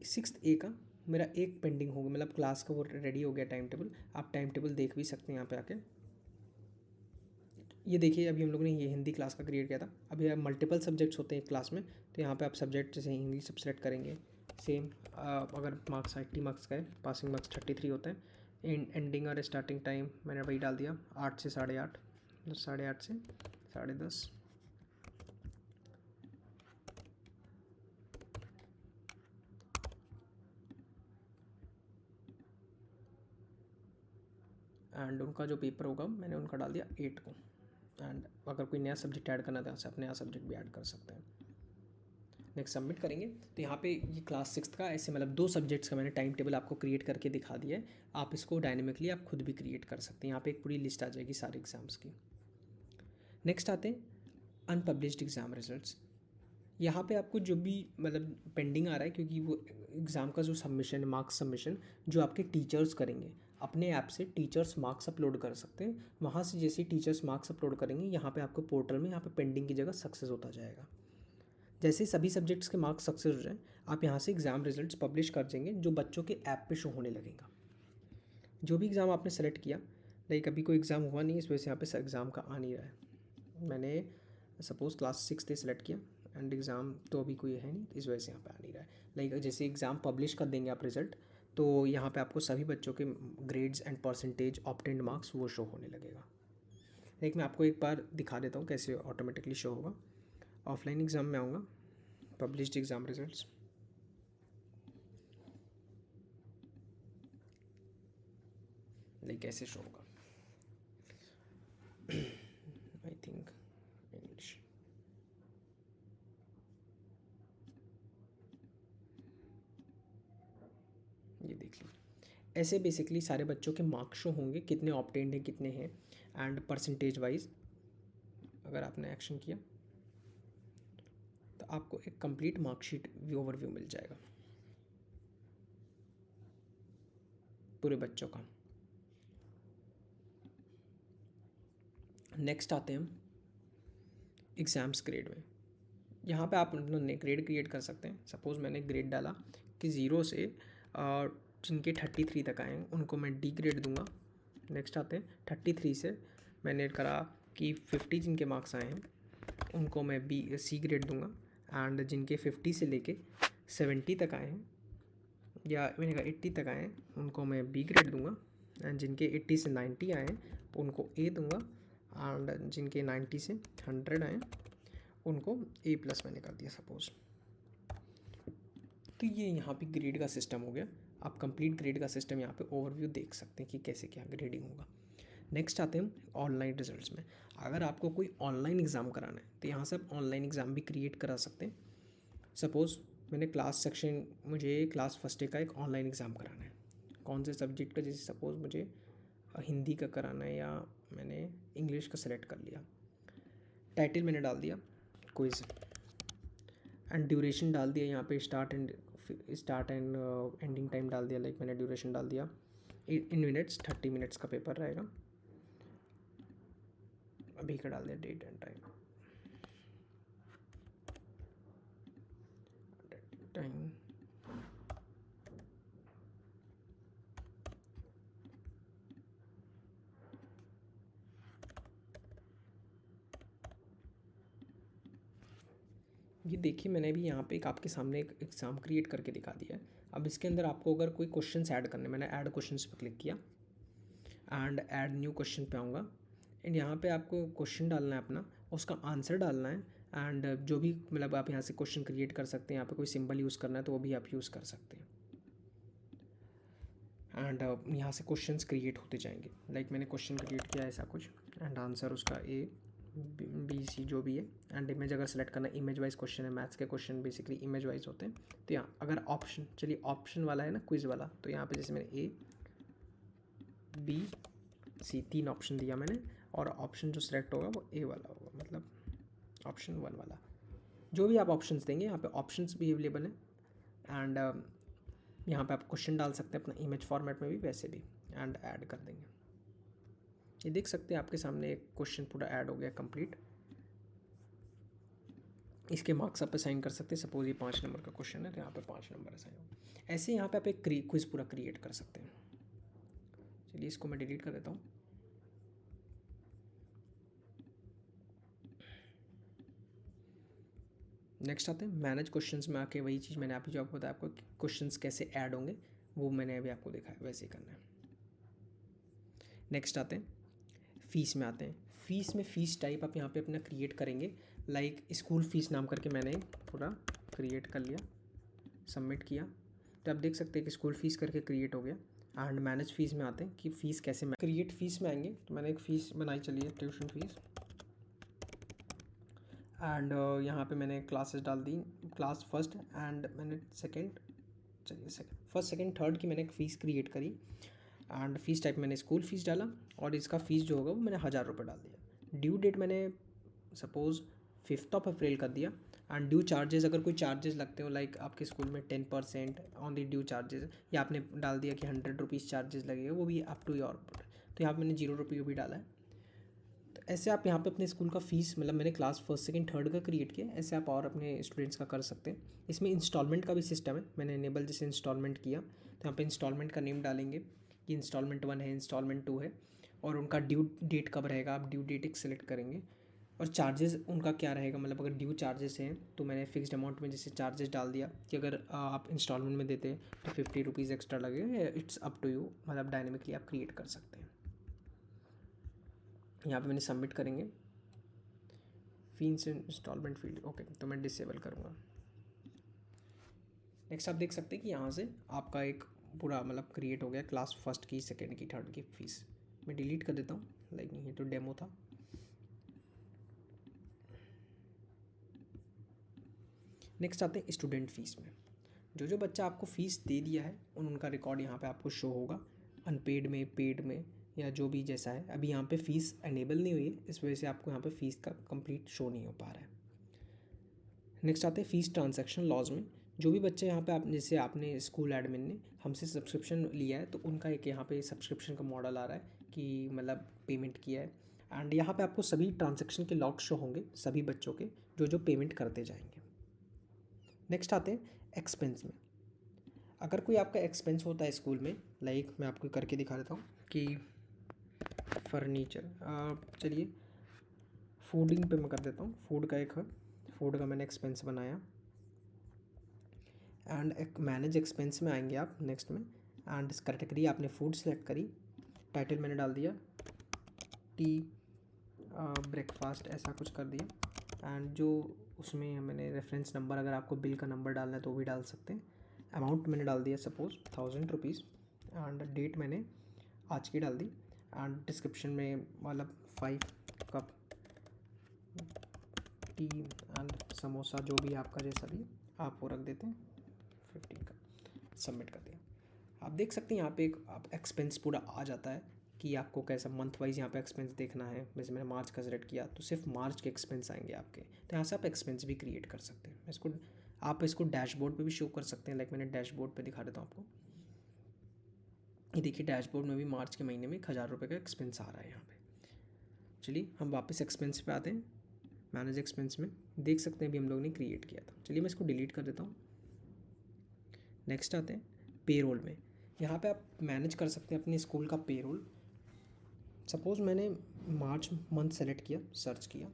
6th A का मेरा एक पेंडिंग हो गया, मतलब क्लास का वो रेडी हो गया टाइम टेबल। आप टाइम टेबल देख भी सकते हैं यहाँ पे आके। ये देखिए अभी हम लोगों ने ये हिंदी क्लास का क्रिएट किया था। अभी अब मल्टीपल सब्जेक्ट्स होते हैं एक क्लास में, तो यहाँ पे आप सब्जेक्ट जैसे इंग्लिश सब सेलेक्ट करेंगे। सेम अगर मार्क्स 80 मार्क्स का है, पासिंग मार्क्स 33 होते हैं। एंडिंग और स्टार्टिंग टाइम मैंने वही डाल दिया 8 से 8:30, 8:30 से 10:30। एंड उनका जो पेपर होगा मैंने उनका डाल दिया 8 को। एंड अगर कोई नया सब्जेक्ट ऐड करना था आप नया सब्जेक्ट भी ऐड कर सकते हैं। नेक्स्ट सबमिट करेंगे तो यहाँ पे ये क्लास 6 का ऐसे मतलब 2 सब्जेक्ट्स का मैंने टाइम टेबल आपको क्रिएट करके दिखा दिया है। आप इसको डायनेमिकली आप खुद भी क्रिएट कर सकते हैं। यहाँ पे एक पूरी लिस्ट आ जाएगी सारे एग्ज़ाम्स की। नेक्स्ट आते हैं अनपब्लिश्ड एग्ज़ाम रिजल्ट्स। यहाँ पे आपको जो भी मतलब पेंडिंग आ रहा है, क्योंकि वो एग्ज़ाम का जो सबमिशन है, मार्क्स सबमिशन जो आपके टीचर्स करेंगे अपने ऐप से, टीचर्स मार्क्स अपलोड कर सकते हैं। वहाँ से जैसे टीचर्स मार्क्स अपलोड करेंगे यहाँ पे आपको पोर्टल में यहाँ पे पेंडिंग की जगह सक्सेस होता जाएगा। जैसे सभी सब्जेक्ट्स के मार्क्स सक्सेस हो जाए आप यहाँ से एग्ज़ाम रिजल्ट्स पब्लिश कर देंगे, जो बच्चों के ऐप पे शो होने लगेगा। जो भी एग्ज़ाम आपने सेलेक्ट किया, लाइक अभी कोई एग्ज़ाम हुआ नहीं इस वजह से यहाँ पे एग्ज़ाम का आ नहीं रहा है। मैंने सपोज़ क्लास 6 से सेलेक्ट किया एंड एग्ज़ाम तो अभी कोई है नहीं, इस वजह से यहाँ पे आ नहीं रहा है। लाइक जैसे एग्ज़ाम पब्लिश कर देंगे आप रिज़ल्ट, तो यहाँ पे आपको सभी बच्चों के grades and percentage obtained marks वो शो होने लगेगा। लाइक मैं आपको एक बार दिखा देता हूँ कैसे ऑटोमेटिकली शो होगा। ऑफलाइन एग्ज़ाम में आऊँगा, पब्लिश्ड एग्ज़ाम रिजल्ट्स, लाइक कैसे शो होगा। आई थिंक इंग्लिश, ये देख लीजिए ऐसे बेसिकली सारे बच्चों के मार्क्स शो होंगे, कितने ऑब्टेन्ड हैं कितने हैं एंड परसेंटेज वाइज। अगर आपने एक्शन किया तो आपको एक कंप्लीट मार्कशीट ओवरव्यू मिल जाएगा पूरे बच्चों का। नेक्स्ट आते हैं हम एग्ज़ाम्स ग्रेड में। यहाँ पे आप अपना ग्रेड क्रिएट कर सकते हैं। सपोज़ मैंने ग्रेड डाला कि 0 से जिनके 33 तक आए हैं उनको मैं डी ग्रेड दूंगा। नेक्स्ट आते हैं 33 से मैंने करा कि 50 जिनके मार्क्स आए हैं उनको मैं बी सी ग्रेड दूंगा। एंड जिनके 50 से लेके 70 तक आए हैं या मैंने कहा 80 तक आए हैं उनको मैं बी ग्रेड दूंगा। एंड जिनके 80 से 90 आए हैं उनको ए दूंगा। एंड जिनके 90 से 100 आए हैं उनको ए प्लस मैंने कर दिया सपोज़। तो ये यहाँ पे ग्रेड का सिस्टम हो गया। आप कंप्लीट ग्रेड का सिस्टम यहाँ पे ओवरव्यू देख सकते हैं कि कैसे क्या ग्रेडिंग होगा। नेक्स्ट आते हैं ऑनलाइन रिजल्ट्स में। अगर आपको कोई ऑनलाइन एग्ज़ाम कराना है तो यहाँ से आप ऑनलाइन एग्ज़ाम भी क्रिएट करा सकते हैं। सपोज़ मैंने क्लास सेक्शन, मुझे क्लास फर्स्ट का एक ऑनलाइन एग्ज़ाम कराना है कौन से सब्जेक्ट का, जैसे सपोज़ मुझे हिंदी का कराना है या मैंने इंग्लिश का सेलेक्ट कर लिया। टाइटल मैंने डाल दिया क्विज़ एंड ड्यूरेशन डाल दिया यहाँ पे स्टार्ट एंड एंडिंग टाइम डाल दिया। लाइक मैंने ड्यूरेशन डाल दिया इन मिनट्स, 30 मिनट्स का पेपर रहेगा। अभी का डाल दिया डेट एंड टाइम, टाइम ये देखिए मैंने भी यहाँ पे एक आपके सामने एक एग्ज़ाम क्रिएट करके दिखा दिया है। अब इसके अंदर आपको अगर कोई क्वेश्चंस ऐड करने, मैंने ऐड क्वेश्चंस पे क्लिक किया एंड ऐड न्यू क्वेश्चन पे आऊँगा। एंड यहाँ पे आपको क्वेश्चन डालना है अपना, उसका आंसर डालना है। एंड जो भी मतलब आप यहाँ से क्वेश्चन क्रिएट कर सकते हैं। यहाँ पे कोई सिंबल यूज़ करना है तो वो भी आप यूज़ कर सकते हैं। एंड यहाँ से क्वेश्चंस क्रिएट होते जाएंगे। लाइक मैंने क्वेश्चन क्रिएट किया ऐसा कुछ एंड आंसर उसका ए बी सी जो भी है। एंड इमेज अगर सेलेक्ट करना है, इमेज वाइज क्वेश्चन है, मैथ्स के क्वेश्चन बेसिकली इमेज वाइज होते हैं। तो यहाँ अगर ऑप्शन, चलिए ऑप्शन वाला है ना क्विज़ वाला, तो यहाँ पे जैसे मैंने ए बी सी 3 ऑप्शन दिया मैंने, और ऑप्शन जो सेलेक्ट होगा वो ए वाला होगा, मतलब ऑप्शन 1 वाला। जो भी आप ऑप्शंस देंगे यहाँ पे ऑप्शंस भी अवेलेबल हैं। एंड यहाँ पे आप क्वेश्चन डाल सकते हैं अपना इमेज फॉर्मेट में भी, वैसे भी एंड ऐड कर देंगे। ये देख सकते हैं आपके सामने एक क्वेश्चन पूरा ऐड हो गया कंप्लीट। इसके मार्क्स आप असाइन कर सकते हैं। सपोज ये 5 नंबर का क्वेश्चन है तो यहाँ पे 5 नंबर असाइन हो। ऐसे यहाँ पे आप एक क्विज पूरा क्रिएट कर सकते हैं। चलिए इसको मैं डिलीट कर देता हूँ। नेक्स्ट आते हैं मैनेज क्वेश्चंस में आके वही चीज़ मैंने अभी जो आपको बताया, आपको क्वेश्चंस कैसे ऐड होंगे वो मैंने अभी आपको दिखाया, वैसे ही करना है। नेक्स्ट आते हैं फ़ीस में आते हैं। फ़ीस में फ़ीस टाइप आप यहाँ पे अपना क्रिएट करेंगे। लाइक स्कूल फ़ीस नाम करके मैंने पूरा क्रिएट कर लिया, सबमिट किया, तो आप देख सकते हैं कि स्कूल फ़ीस करके क्रिएट हो गया। एंड मैनेज फ़ीस में आते हैं कि फ़ीस कैसे क्रिएट फ़ीस में आएंगे, तो मैंने एक फ़ीस बनाई, चलिए ट्यूशन फ़ीस। एंड यहाँ पे मैंने क्लासेस डाल दी, क्लास फर्स्ट एंड मैंने सेकंड, चलिए फर्स्ट सेकंड थर्ड की मैंने एक फ़ीस क्रिएट करी। एंड फीस टाइप मैंने स्कूल फ़ीस डाला और इसका फ़ीस जो होगा वो मैंने 1000 रुपये डाल दिया। ड्यू डेट मैंने सपोज़ 5 अप्रैल कर दिया। एंड ड्यू चार्जेस, अगर कोई चार्जेस लगते हो लाइक आपके स्कूल में 10% ऑन द ड्यू चार्जेस, या आपने डाल दिया कि 100 रुपीज़ चार्जेस लगेगा, वो भी अप टू योर, तो यहाँ पर मैंने 0 रुपये भी डाला है। तो ऐसे आप यहाँ पे अपने स्कूल का फ़ीस, मतलब मैंने क्लास फर्स्ट सेकंड थर्ड का क्रिएट किया, ऐसे आप और अपने स्टूडेंट्स का कर सकते हैं। इसमें इंस्टॉलमेंट का भी सिस्टम है, मैंने इनेबल जैसे इंस्टॉलमेंट किया तो यहाँ पे इंस्टॉलमेंट का नेम डालेंगे कि इंस्टॉलमेंट 1 है, इंस्टॉलमेंट 2 है, और उनका ड्यू डेट कब रहेगा, आप ड्यू डेट एक सेलेक्ट करेंगे। और चार्जेस उनका क्या रहेगा, मतलब अगर ड्यू चार्जेस हैं तो मैंने फिक्स्ड अमाउंट में जैसे चार्जेस डाल दिया कि अगर आप इंस्टॉलमेंट में देते हैं तो 50 रुपीज़ एक्स्ट्रा लगेगा, इट्स अप टू यू, मतलब डायनेमिकली आप क्रिएट कर सकते हैं। यहाँ पे मैंने सबमिट करेंगे फीस इंस्टॉलमेंट फील्ड, ओके, तो मैं डिसेबल करूँगा। नेक्स्ट आप देख सकते हैं कि यहाँ से आपका एक पूरा मतलब क्रिएट हो गया क्लास फर्स्ट की, सेकेंड की, थर्ड की फ़ीस। मैं डिलीट कर देता हूँ, लाइक ये तो डेमो था। नेक्स्ट आते हैं स्टूडेंट फ़ीस में। जो बच्चा आपको फ़ीस दे दिया है उनका रिकॉर्ड यहाँ पे आपको शो होगा, अनपेड में, पेड में, या जो भी जैसा है। अभी यहाँ पे फ़ीस एनेबल नहीं हुई है, इस वजह से आपको यहाँ पे फ़ीस का कंप्लीट शो नहीं हो पा रहा है। नेक्स्ट आते हैं फ़ीस ट्रांजैक्शन लॉज में। जो भी बच्चे यहाँ पे आप, जैसे आपने स्कूल एडमिन ने हमसे सब्सक्रिप्शन लिया है तो उनका एक यहाँ पे सब्सक्रिप्शन का मॉडल आ रहा है कि मतलब पेमेंट किया है। एंड यहाँ पे आपको सभी ट्रांजैक्शन के लॉग शो होंगे सभी बच्चों के जो पेमेंट करते जाएंगे। नेक्स्ट आते हैं एक्सपेंस में। अगर कोई आपका एक्सपेंस होता है स्कूल में, लाइक मैं आपको करके दिखा देता हूँ कि फर्नीचर, चलिए फूडिंग पे मैं कर देता हूँ, फूड का एक है, फूड का मैंने एक्सपेंस बनाया। एंड एक मैनेज एक्सपेंस में आएंगे आप नेक्स्ट में, एंड इस कैटेगरी आपने फूड सेलेक्ट करी, टाइटल मैंने डाल दिया टी ब्रेकफास्ट, ऐसा कुछ कर दिया। एंड जो उसमें मैंने रेफरेंस नंबर, अगर आपको बिल का नंबर डालना है तो भी डाल सकते हैं। अमाउंट मैंने डाल दिया सपोज 1000 रुपीज़, एंड डेट मैंने आज की डाल दी। एंड डिस्क्रिप्शन में मतलब 5 कप टी एंड समोसा, जो भी आपका जैसा भी आप वो रख देते हैं 15 का, सबमिट कर दिया। आप देख सकते हैं यहाँ पे एक आप एक्सपेंस पूरा आ जाता है कि आपको कैसा मंथ वाइज यहाँ पे एक्सपेंस देखना है। जैसे मैंने मार्च का सेलेक्ट किया तो सिर्फ मार्च के एक्सपेंस आएंगे आपके, तो यहाँ से आप एक्सपेंस भी क्रिएट कर सकते हैं। इसको आप इसको डैशबोर्ड पे भी शो कर सकते हैं, लाइक मैंने डैशबोर्ड पे दिखा देता हूँ आपको। ये देखिए डैशबोर्ड में भी मार्च के महीने में 1000 रुपये का एक्सपेंस आ रहा है यहाँ पे। चलिए हम वापस एक्सपेंस पे आते हैं, मैनेज एक्सपेंस में देख सकते हैं अभी हम लोग ने क्रिएट किया था। चलिए मैं इसको डिलीट कर देता हूँ। नेक्स्ट आते हैं पेरोल में। यहाँ पे आप मैनेज कर सकते हैं अपने स्कूल का पेरोल। सपोज़ मैंने मार्च मंथ सेलेक्ट किया, सर्च किया,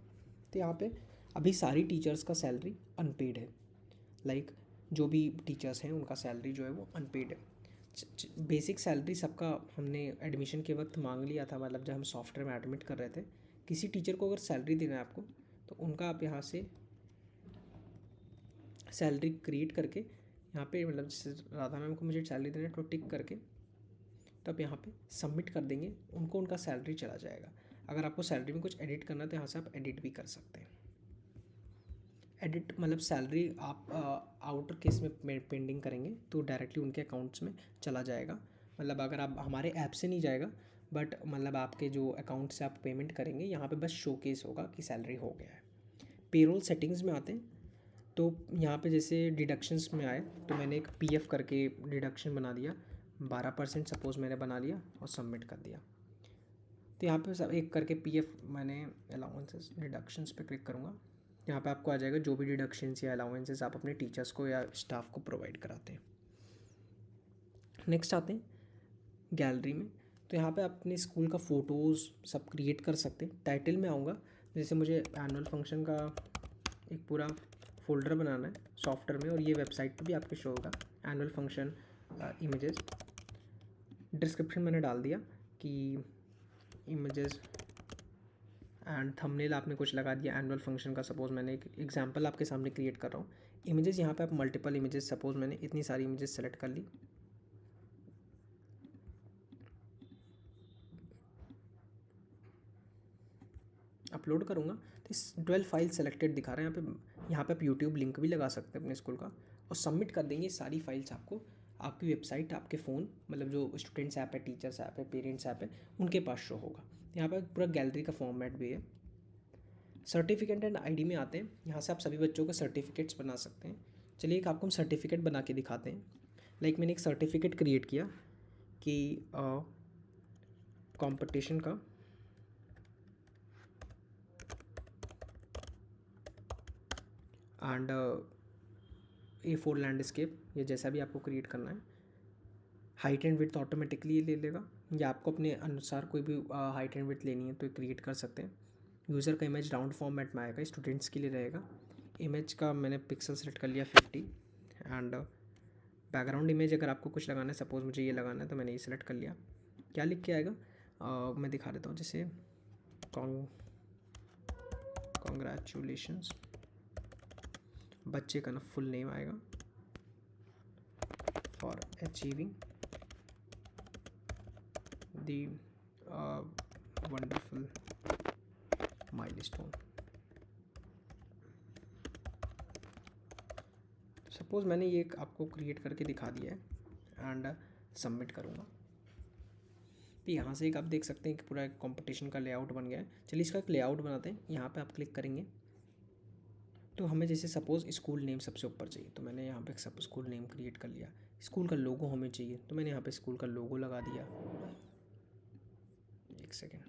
तो यहाँ पे अभी सारी टीचर्स का सैलरी अनपेड है। लाइक जो भी टीचर्स हैं उनका सैलरी जो है वो अनपेड है। बेसिक सैलरी सबका हमने एडमिशन के वक्त मांग लिया था, मतलब जब हम सॉफ्टवेयर में एडमिट कर रहे थे। किसी टीचर को अगर सैलरी देना है आपको तो उनका आप यहाँ से सैलरी क्रिएट करके यहाँ पे, मतलब जैसे राधा मैम को मुझे सैलरी देना है तो टिक करके तब यहाँ पे सबमिट कर देंगे, उनको उनका सैलरी चला जाएगा। अगर आपको सैलरी में कुछ एडिट करना है तो यहाँ से आप एडिट भी कर सकते हैं। एडिट मतलब सैलरी आप आउटर केस में पेंडिंग करेंगे तो डायरेक्टली उनके अकाउंट्स में चला जाएगा। मतलब अगर आप हमारे ऐप से नहीं जाएगा, बट मतलब आपके जो अकाउंट से आप पेमेंट करेंगे यहाँ पे बस शोकेस होगा कि सैलरी हो गया है। पेरोल सेटिंग्स में आते हैं तो यहाँ पे जैसे डिडक्शंस में आए तो मैंने एक पीएफ करके डिडक्शन बना दिया, 12% सपोज़ मैंने बना लिया और सबमिट कर दिया। तो यहाँ पे सब एक करके पीएफ मैंने अलाउंसेस डिडक्शंस पे क्लिक करूँगा, यहाँ पे आपको आ जाएगा जो भी डिडक्शंस या अलाउंसेस आप अपने टीचर्स को या स्टाफ को प्रोवाइड कराते हैं। नेक्स्ट आते हैं गैलरी में। तो यहाँ पे आप अपने स्कूल का फ़ोटोज़ सब क्रिएट कर सकते हैं। टाइटल में आऊँगा, जैसे मुझे एनुअल फंक्शन का एक पूरा फोल्डर बनाना है सॉफ्टवेयर में, और ये वेबसाइट पे भी आपके शो होगा एनुअल फंक्शन इमेजेस। डिस्क्रिप्शन मैंने डाल दिया कि इमेजेस एंड थंबनेल आपने कुछ लगा दिया एनुअल फंक्शन का। सपोज़ मैंने एक एग्जांपल आपके सामने क्रिएट कर रहा हूँ। इमेजेस यहाँ पे आप मल्टीपल इमेजेस, सपोज़ मैंने इतनी सारी इमेजेस सेलेक्ट कर ली, अपलोड करूँगा तो इस 12 फाइल सेलेक्टेड दिखा रहा है यहाँ पे आप यूट्यूब लिंक भी लगा सकते हैं अपने स्कूल का, और सबमिट कर देंगे। सारी फाइल्स आपको आपकी वेबसाइट, आपके फ़ोन, मतलब जो स्टूडेंट्स ऐप है, टीचर्स ऐप है, पेरेंट्स ऐप है, उनके पास शो होगा। यहाँ पर पूरा गैलरी का फॉर्मेट भी है। सर्टिफिकेट एंड आईडी में आते हैं। यहाँ से आप सभी बच्चों को सर्टिफिकेट्स बना सकते हैं। चलिए एक आपको हम सर्टिफिकेट बना के दिखाते हैं। लाइक मैंने एक सर्टिफिकेट क्रिएट किया कि कंपटीशन का एंड A4 लैंडस्केप, ये जैसा भी आपको क्रिएट करना है। हाइट एंड विड्थ ऑटोमेटिकली ये ले लेगा, या आपको अपने अनुसार कोई भी हाइट एंड विड्थ लेनी है तो क्रिएट कर सकते हैं। यूज़र का इमेज राउंड फॉर्मेट में आएगा, स्टूडेंट्स के लिए रहेगा। इमेज का मैंने पिक्सल सेलेक्ट कर लिया 50 एंड बैकग्राउंड इमेज अगर आपको कुछ लगाना है, सपोज़ मुझे ये लगाना है तो मैंने ये सेलेक्ट कर लिया। क्या लिख के आएगा मैं दिखा देता हूँ। जैसे कॉन्ग्रेचुलेशंस, बच्चे का ना फुल नेम आएगा, for achieving the wonderful milestone. Suppose मैंने ये आपको क्रिएट करके दिखा दिया है एंड सबमिट करूँगा तो यहाँ से एक आप देख सकते हैं कि पूरा एक कंपटीशन का लेआउट बन गया है। चलिए इसका एक लेआउट बनाते हैं। यहाँ पे आप क्लिक करेंगे तो हमें जैसे सपोज़ स्कूल नेम सबसे ऊपर चाहिए, तो मैंने यहाँ पे सब स्कूल नेम क्रिएट कर लिया। स्कूल का लोगो हमें चाहिए तो मैंने यहाँ पे स्कूल का लोगो लगा दिया। एक सेकेंड।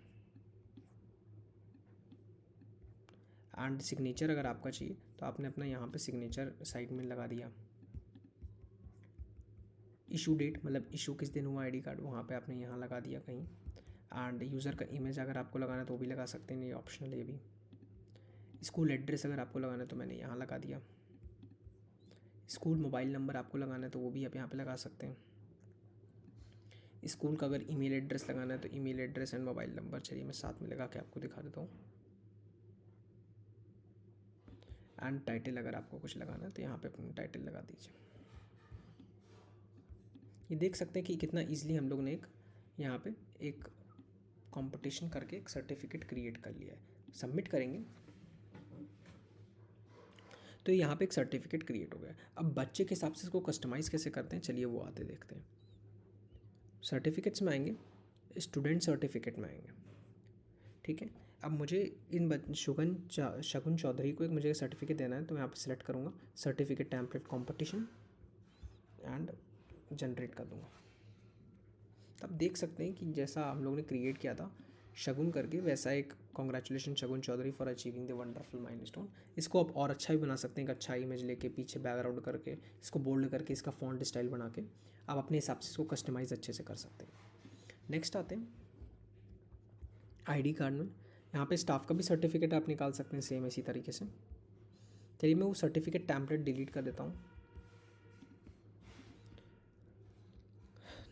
एंड सिग्नेचर अगर आपका चाहिए तो आपने अपना यहाँ पे सिग्नेचर साइड में लगा दिया। इशू डेट, मतलब इशू किस दिन हुआ आईडी कार्ड, वहाँ पे आपने यहाँ लगा दिया कहीं। एंड यूज़र का इमेज अगर आपको लगाना है तो वो भी लगा सकते हैं, ये ऑप्शनल है ये भी। स्कूल एड्रेस अगर आपको लगाना है तो मैंने यहाँ लगा दिया। स्कूल मोबाइल नंबर आपको लगाना है तो वो भी आप यहाँ पे लगा सकते हैं। स्कूल का अगर ईमेल एड्रेस लगाना है तो email address and mobile number, चलिए मैं साथ में लगा के आपको दिखा देता हूँ। एंड टाइटल अगर आपको कुछ लगाना है तो यहाँ पे अपना टाइटल लगा दीजिए। ये देख सकते हैं कि कितना ईजिली हम लोग ने एक यहाँ पे एक कंपटीशन करके एक सर्टिफिकेट क्रिएट कर लिया है। सबमिट करेंगे तो यहाँ पे एक सर्टिफिकेट क्रिएट हो गया। अब बच्चे के हिसाब से इसको कस्टमाइज़ कैसे करते हैं, चलिए वो आते देखते हैं। सर्टिफिकेट्स में आएंगे, स्टूडेंट सर्टिफिकेट में आएंगे, ठीक है। अब मुझे इन शगुन चौधरी को एक मुझे सर्टिफिकेट देना है तो मैं यहाँ पे सिलेक्ट करूँगा certificate template competition and generate कर दूँगा। तब देख सकते हैं कि जैसा हम लोग ने क्रिएट किया था शगुन करके, वैसा एक congratulation Shagun Chaudhary for achieving the wonderful milestone. इसको आप और अच्छा भी बना सकते हैं, एक अच्छा इमेज लेके पीछे बैकग्राउंड करके इसको बोल्ड करके इसका फॉन्ट स्टाइल बना के आप अपने हिसाब से इसको कस्टमाइज़ अच्छे से कर सकते हैं। नेक्स्ट आते हैं आईडी कार्ड में। यहाँ पे स्टाफ का भी सर्टिफिकेट आप निकाल सकते हैं सेम इसी तरीके से। चलिए मैं वो सर्टिफिकेट टेम्पलेट डिलीट कर देता हूँ।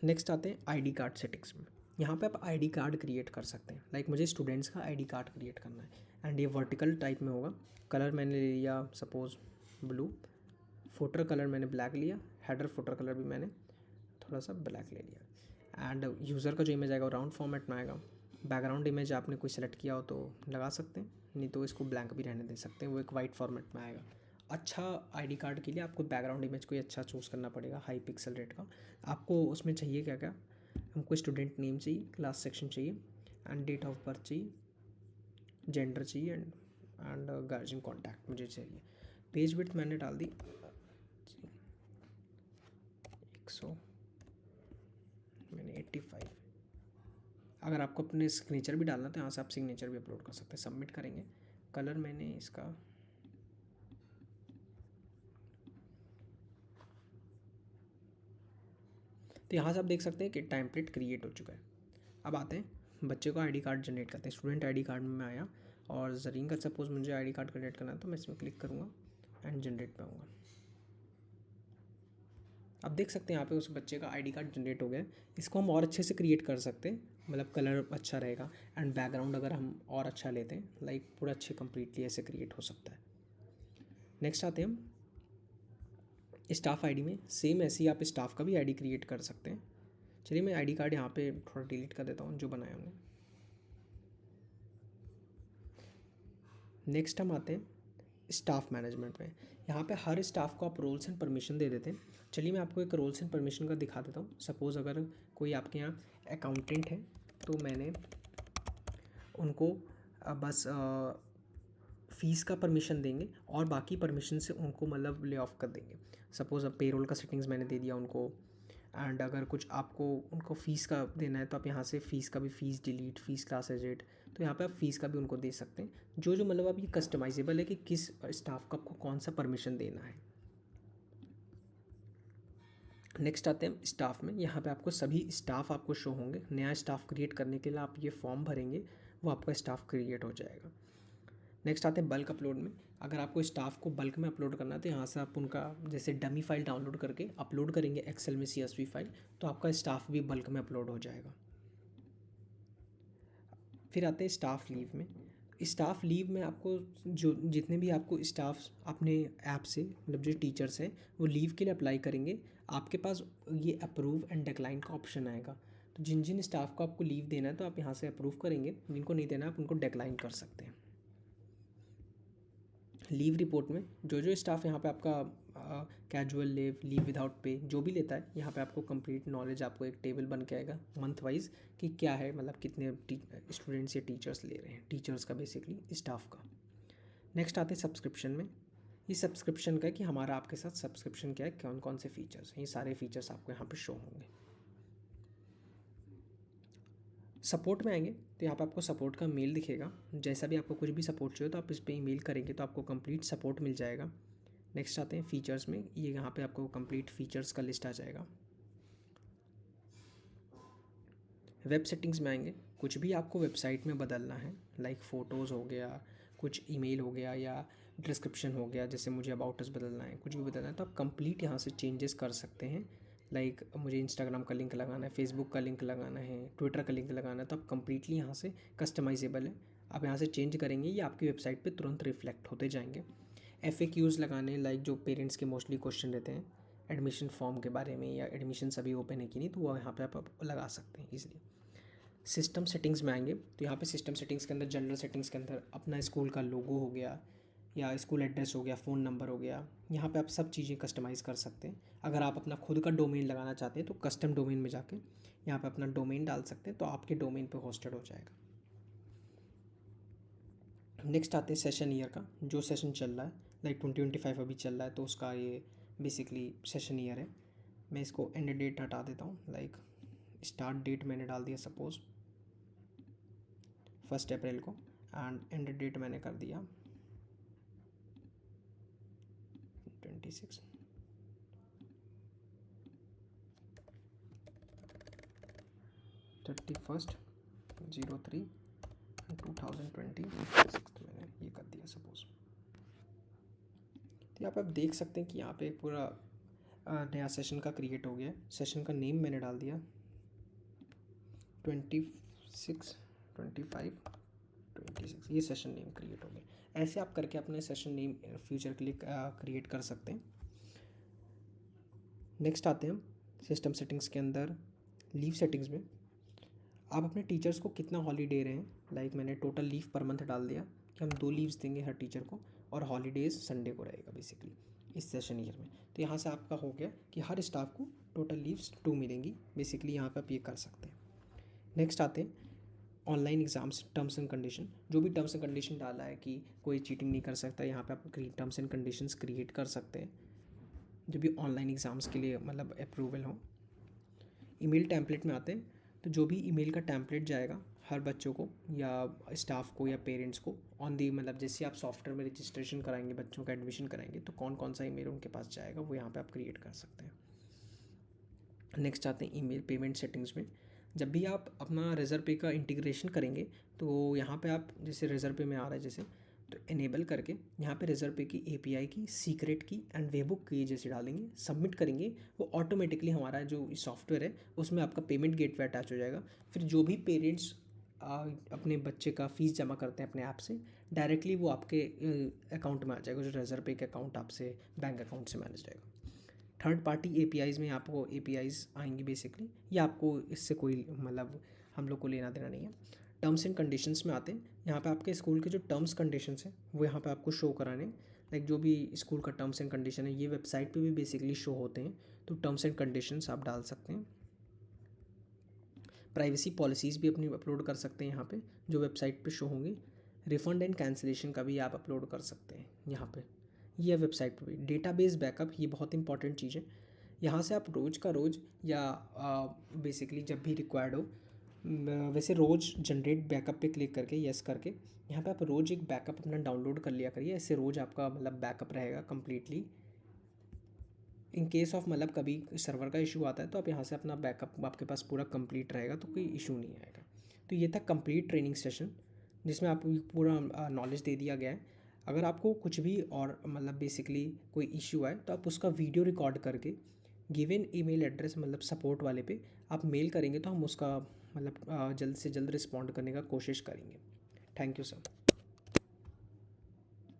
नेक्स्ट आते हैं आईडी कार्ड सेटिंग्स में। यहाँ पे आप आईडी कार्ड क्रिएट कर सकते हैं। लाइक मुझे स्टूडेंट्स का आईडी कार्ड क्रिएट करना है एंड ये वर्टिकल टाइप में होगा। कलर मैंने ले लिया सपोज़ ब्लू, फुटर कलर मैंने ब्लैक लिया, हेडर फुटर कलर भी मैंने थोड़ा सा ब्लैक ले लिया। एंड यूज़र का जो इमेज आएगा वो राउंड फॉर्मेट में आएगा। बैकग्राउंड इमेज आपने कोई सेलेक्ट किया हो तो लगा सकते हैं, नहीं तो इसको ब्लैंक भी रहने दे सकते हैं, वो एक वाइट फॉर्मेट में आएगा। अच्छा आईडी कार्ड के लिए आपको बैकग्राउंड इमेज कोई अच्छा चूज़ करना पड़ेगा हाई पिक्सल रेट का। आपको उसमें चाहिए क्या क्या, हमको स्टूडेंट नेम चाहिए, क्लास सेक्शन चाहिए एंड डेट ऑफ बर्थ चाहिए, जेंडर चाहिए एंड गार्जियन कॉन्टैक्ट मुझे चाहिए। पेज विड्थ मैंने डाल दी 100, मैंने 85। अगर आपको अपने सिग्नेचर भी डालना तो यहाँ से आप सिग्नेचर भी अपलोड कर सकते हैं। सबमिट करेंगे। कलर मैंने इसका तो यहाँ से आप देख सकते हैं कि टेम्पलेट क्रिएट हो चुका है। अब आते हैं बच्चे को आईडी कार्ड जनरेट करते हैं। स्टूडेंट आईडी कार्ड में मैं आया और जरीन का सपोज़ मुझे आईडी कार्ड जनरेट करना है तो मैं इसमें क्लिक करूँगा एंड जनरेट पे आऊँगा। अब देख सकते हैं यहाँ पे उस बच्चे का आईडी कार्ड जनरेट हो गया है। इसको हम और अच्छे से क्रिएट कर सकते हैं, मतलब कलर अच्छा रहेगा एंड बैकग्राउंड अगर हम और अच्छा लेते हैं, लाइक पूरा अच्छे कम्प्लीटली ऐसे क्रिएट हो सकता है। नेक्स्ट आते हैं हम स्टाफ आईडी में। सेम ऐसे ही आप स्टाफ का भी आईडी क्रिएट कर सकते हैं। चलिए मैं आईडी कार्ड यहाँ पे थोड़ा डिलीट कर देता हूँ जो बनाया हमने। नेक्स्ट हम आते हैं स्टाफ मैनेजमेंट में। यहाँ पे हर स्टाफ को आप रोल्स एंड परमिशन दे देते हैं। चलिए मैं आपको एक रोल्स एंड परमिशन का दिखा देता हूँ। सपोज़ अगर कोई आपके यहाँ अकाउंटेंट है तो मैंने उनको बस फ़ीस का परमिशन देंगे और बाकी परमिशन से उनको मतलब ले ऑफ कर देंगे। सपोज़ अब पेरोल का सेटिंग्स मैंने दे दिया उनको, एंड अगर कुछ आपको उनको फ़ीस का देना है तो आप यहाँ से फ़ीस का भी फ़ीस डिलीट, फ़ीस क्लास एजेड, तो यहाँ पे आप फ़ीस का भी उनको दे सकते हैं। जो जो मतलब अब ये कस्टमाइजेबल है कि किस स्टाफ को आपको कौन सा परमिशन देना है। नेक्स्ट आते हैं स्टाफ में। यहाँ पे आपको सभी स्टाफ आपको शो होंगे। नया स्टाफ क्रिएट करने के लिए आप ये फॉर्म भरेंगे, वो आपका स्टाफ क्रिएट हो जाएगा। नेक्स्ट आते हैं बल्क अपलोड में। अगर आपको स्टाफ को बल्क में अपलोड करना है तो यहाँ से आप उनका जैसे डमी फाइल डाउनलोड करके अपलोड करेंगे एक्सेल में CSV फाइल, तो आपका स्टाफ भी बल्क में अपलोड हो जाएगा। फिर आते हैं स्टाफ लीव में। स्टाफ लीव में आपको जो जितने भी आपको स्टाफ अपने ऐप से मतलब जो टीचर्स हैं वो लीव के लिए अप्लाई करेंगे, आपके पास ये अप्रूव एंड डिक्लाइन का ऑप्शन आएगा। तो जिन जिन स्टाफ को आपको लीव देना है तो आप यहाँ से अप्रूव करेंगे, जिनको नहीं देना आप उनको डिक्लाइन कर सकते हैं। लीव रिपोर्ट में जो जो स्टाफ यहाँ पे आपका casual leave, leave without pay जो भी लेता है, यहाँ पे आपको कंप्लीट नॉलेज आपको एक टेबल बन के आएगा मंथ वाइज कि क्या है, मतलब कितने स्टूडेंट्स या टीचर्स ले रहे हैं, टीचर्स का बेसिकली स्टाफ का। नेक्स्ट आते हैं सब्सक्रिप्शन में। ये सब्सक्रिप्शन का है कि हमारा आपके साथ सब्सक्रिप्शन क्या है, कौन कौन से फीचर्स हैं, ये सारे फीचर्स आपको यहाँ पे शो होंगे। सपोर्ट में आएंगे तो यहाँ पे आपको सपोर्ट का मेल दिखेगा। जैसा भी आपको कुछ भी सपोर्ट चाहिए तो आप इस पर ईमेल करेंगे तो आपको कंप्लीट सपोर्ट मिल जाएगा। नेक्स्ट आते हैं फीचर्स में। ये यहाँ पे आपको कंप्लीट फीचर्स का लिस्ट आ जाएगा। वेब सेटिंग्स में आएंगे। कुछ भी आपको वेबसाइट में बदलना है, लाइक फ़ोटोज़ हो गया, कुछ ईमेल हो गया या डिस्क्रिप्शन हो गया, जैसे मुझे अबाउट अस बदलना है, कुछ भी बदलना है तो आप कंप्लीट यहाँ से चेंजेस कर सकते हैं। लाइक मुझे इंस्टाग्राम का लिंक लगाना है, फेसबुक का लिंक लगाना है, ट्विटर का लिंक लगाना है, तो आप कंप्लीटली यहाँ से कस्टमाइजेबल है। आप यहाँ से चेंज करेंगे, ये आपकी वेबसाइट पे तुरंत रिफ्लेक्ट होते जाएंगे। FAQs लगाने, लाइक जो पेरेंट्स के मोस्टली क्वेश्चन रहते हैं एडमिशन फॉर्म के बारे में या एडमिशन अभी ओपन है कि नहीं, तो वो यहाँ पे आप लगा सकते हैं ईजिली। सिस्टम सेटिंग्स में आएंगे तो यहाँ पे सिस्टम सेटिंग्स के अंदर जनरल सेटिंग्स के अंदर अपना स्कूल का लोगो हो गया या स्कूल एड्रेस हो गया, फ़ोन नंबर हो गया, यहाँ पे आप सब चीज़ें कस्टमाइज़ कर सकते हैं। अगर आप अपना खुद का डोमेन लगाना चाहते हैं तो कस्टम डोमेन में जाके यहाँ पे अपना डोमेन डाल सकते हैं, तो आपके डोमेन पे होस्टेड हो जाएगा। नेक्स्ट आते हैं सेशन ईयर का। जो सेशन चल रहा है, लाइक 2025 अभी चल रहा है तो उसका ये बेसिकली सेशन ईयर है। मैं इसको एंड डेट हटा देता हूँ, लाइक स्टार्ट डेट मैंने डाल दिया सपोज़ 1 अप्रैल को, एंड एंड डेट मैंने कर दिया 26 31/03/2026 मैंने ये कर दिया सपोज। तो यहाँ पे आप देख सकते हैं कि यहाँ पे पूरा नया सेशन का क्रिएट हो गया है। सेशन का नेम मैंने डाल दिया 26/25/26, ये सेशन नेम क्रिएट हो गया। ऐसे आप करके अपने सेशन नेम फ्यूचर के लिए क्रिएट कर सकते हैं। नेक्स्ट आते हैं हम सिस्टम सेटिंग्स के अंदर लीव सेटिंग्स में। आप अपने टीचर्स को कितना हॉलीडे रहे हैं, लाइक मैंने टोटल लीव पर मंथ डाल दिया कि हम 2 लीव्स देंगे हर टीचर को, और हॉलीडेज़ संडे को रहेगा बेसिकली इस सेशन ईयर में। तो यहाँ से आपका हो गया कि हर स्टाफ को टोटल लीव्स 2 मिलेंगी बेसिकली, यहाँ पे आप ये कर सकते हैं। नेक्स्ट आते हैं online exams terms and condition. जो भी टर्म्स एंड कंडीशन डाला है कि कोई चीटिंग नहीं कर सकता, यहाँ पे आप टर्म्स एंड कंडीशंस क्रिएट कर सकते हैं जो भी ऑनलाइन एग्ज़ाम्स के लिए मतलब अप्रूवल हो। ईमेल टेम्पलेट में आते हैं तो जो भी ईमेल का टेम्पलेट जाएगा हर बच्चों को या स्टाफ को या पेरेंट्स को ऑन दी, मतलब जैसे आप सॉफ्टवेयर में रजिस्ट्रेशन कराएंगे, बच्चों का एडमिशन कराएंगे, तो कौन कौन सा ईमेल उनके पास जाएगा वो यहाँ पे आप क्रिएट कर सकते हैं। नेक्स्ट आते हैं ईमेल पेमेंट सेटिंग्स में। जब भी आप अपना रेजर पे का इंटीग्रेशन करेंगे तो यहाँ पे आप जैसे रेजर पे में आ रहा है जैसे, तो इनेबल करके यहाँ पे रेजर पे की एपीआई की सीक्रेट की एंड वेबुक की जैसे डालेंगे, सबमिट करेंगे, वो ऑटोमेटिकली हमारा जो सॉफ्टवेयर है उसमें आपका पेमेंट गेटवे अटैच हो जाएगा। फिर जो भी पेरेंट्स अपने बच्चे का फ़ीस जमा करते हैं अपने ऐप से, डायरेक्टली वो आपके अकाउंट में आ जाएगा, जो रेजर पे के अकाउंट आपसे बैंक अकाउंट से मैनेज रहेगा। थर्ड पार्टी एपीआईज़ में आपको एपीआईज़ आएंगी बेसिकली, ये आपको इससे कोई मतलब हम लोग को लेना देना नहीं है। टर्म्स एंड कंडीशंस में आते हैं, यहाँ पे आपके स्कूल के जो टर्म्स कंडीशंस हैं वो यहाँ पे आपको शो कराने, लाइक जो भी स्कूल का टर्म्स एंड कंडीशन है ये वेबसाइट पे भी बेसिकली शो होते हैं, तो टर्म्स एंड कंडीशंस आप डाल सकते हैं। प्राइवेसी पॉलिसीज़ भी अपनी अपलोड कर सकते हैं यहाँ पे, जो वेबसाइट पे शो होंगी। रिफ़ंड एंड कैंसिलेशन का भी आप अपलोड कर सकते हैं यहाँ पे, ये वेबसाइट पे भी। डेटाबेस बैकअप, ये बहुत इंपॉर्टेंट चीज़ है, यहाँ से आप रोज़ का रोज़ या बेसिकली जब भी रिक्वायर्ड हो, वैसे रोज़ जनरेट बैकअप पे क्लिक करके यस करके यहाँ पे आप रोज़ एक बैकअप अपना डाउनलोड कर लिया करिए, ऐसे रोज़ आपका मतलब बैकअप रहेगा कम्प्लीटली। इन केस ऑफ मतलब कभी सर्वर का इशू आता है तो आप यहाँ से अपना बैकअप आपके पास पूरा कंप्लीट रहेगा, तो कोई इशू नहीं आएगा। तो ये था कंप्लीट ट्रेनिंग सेशन जिसमें आपको पूरा नॉलेज दे दिया गया है। अगर आपको कुछ भी और मतलब बेसिकली कोई इशू आए तो आप उसका वीडियो रिकॉर्ड करके गिवन ईमेल एड्रेस मतलब सपोर्ट वाले पे आप मेल करेंगे तो हम उसका मतलब जल्द से जल्द रिस्पॉन्ड करने का कोशिश करेंगे। Thank you sir.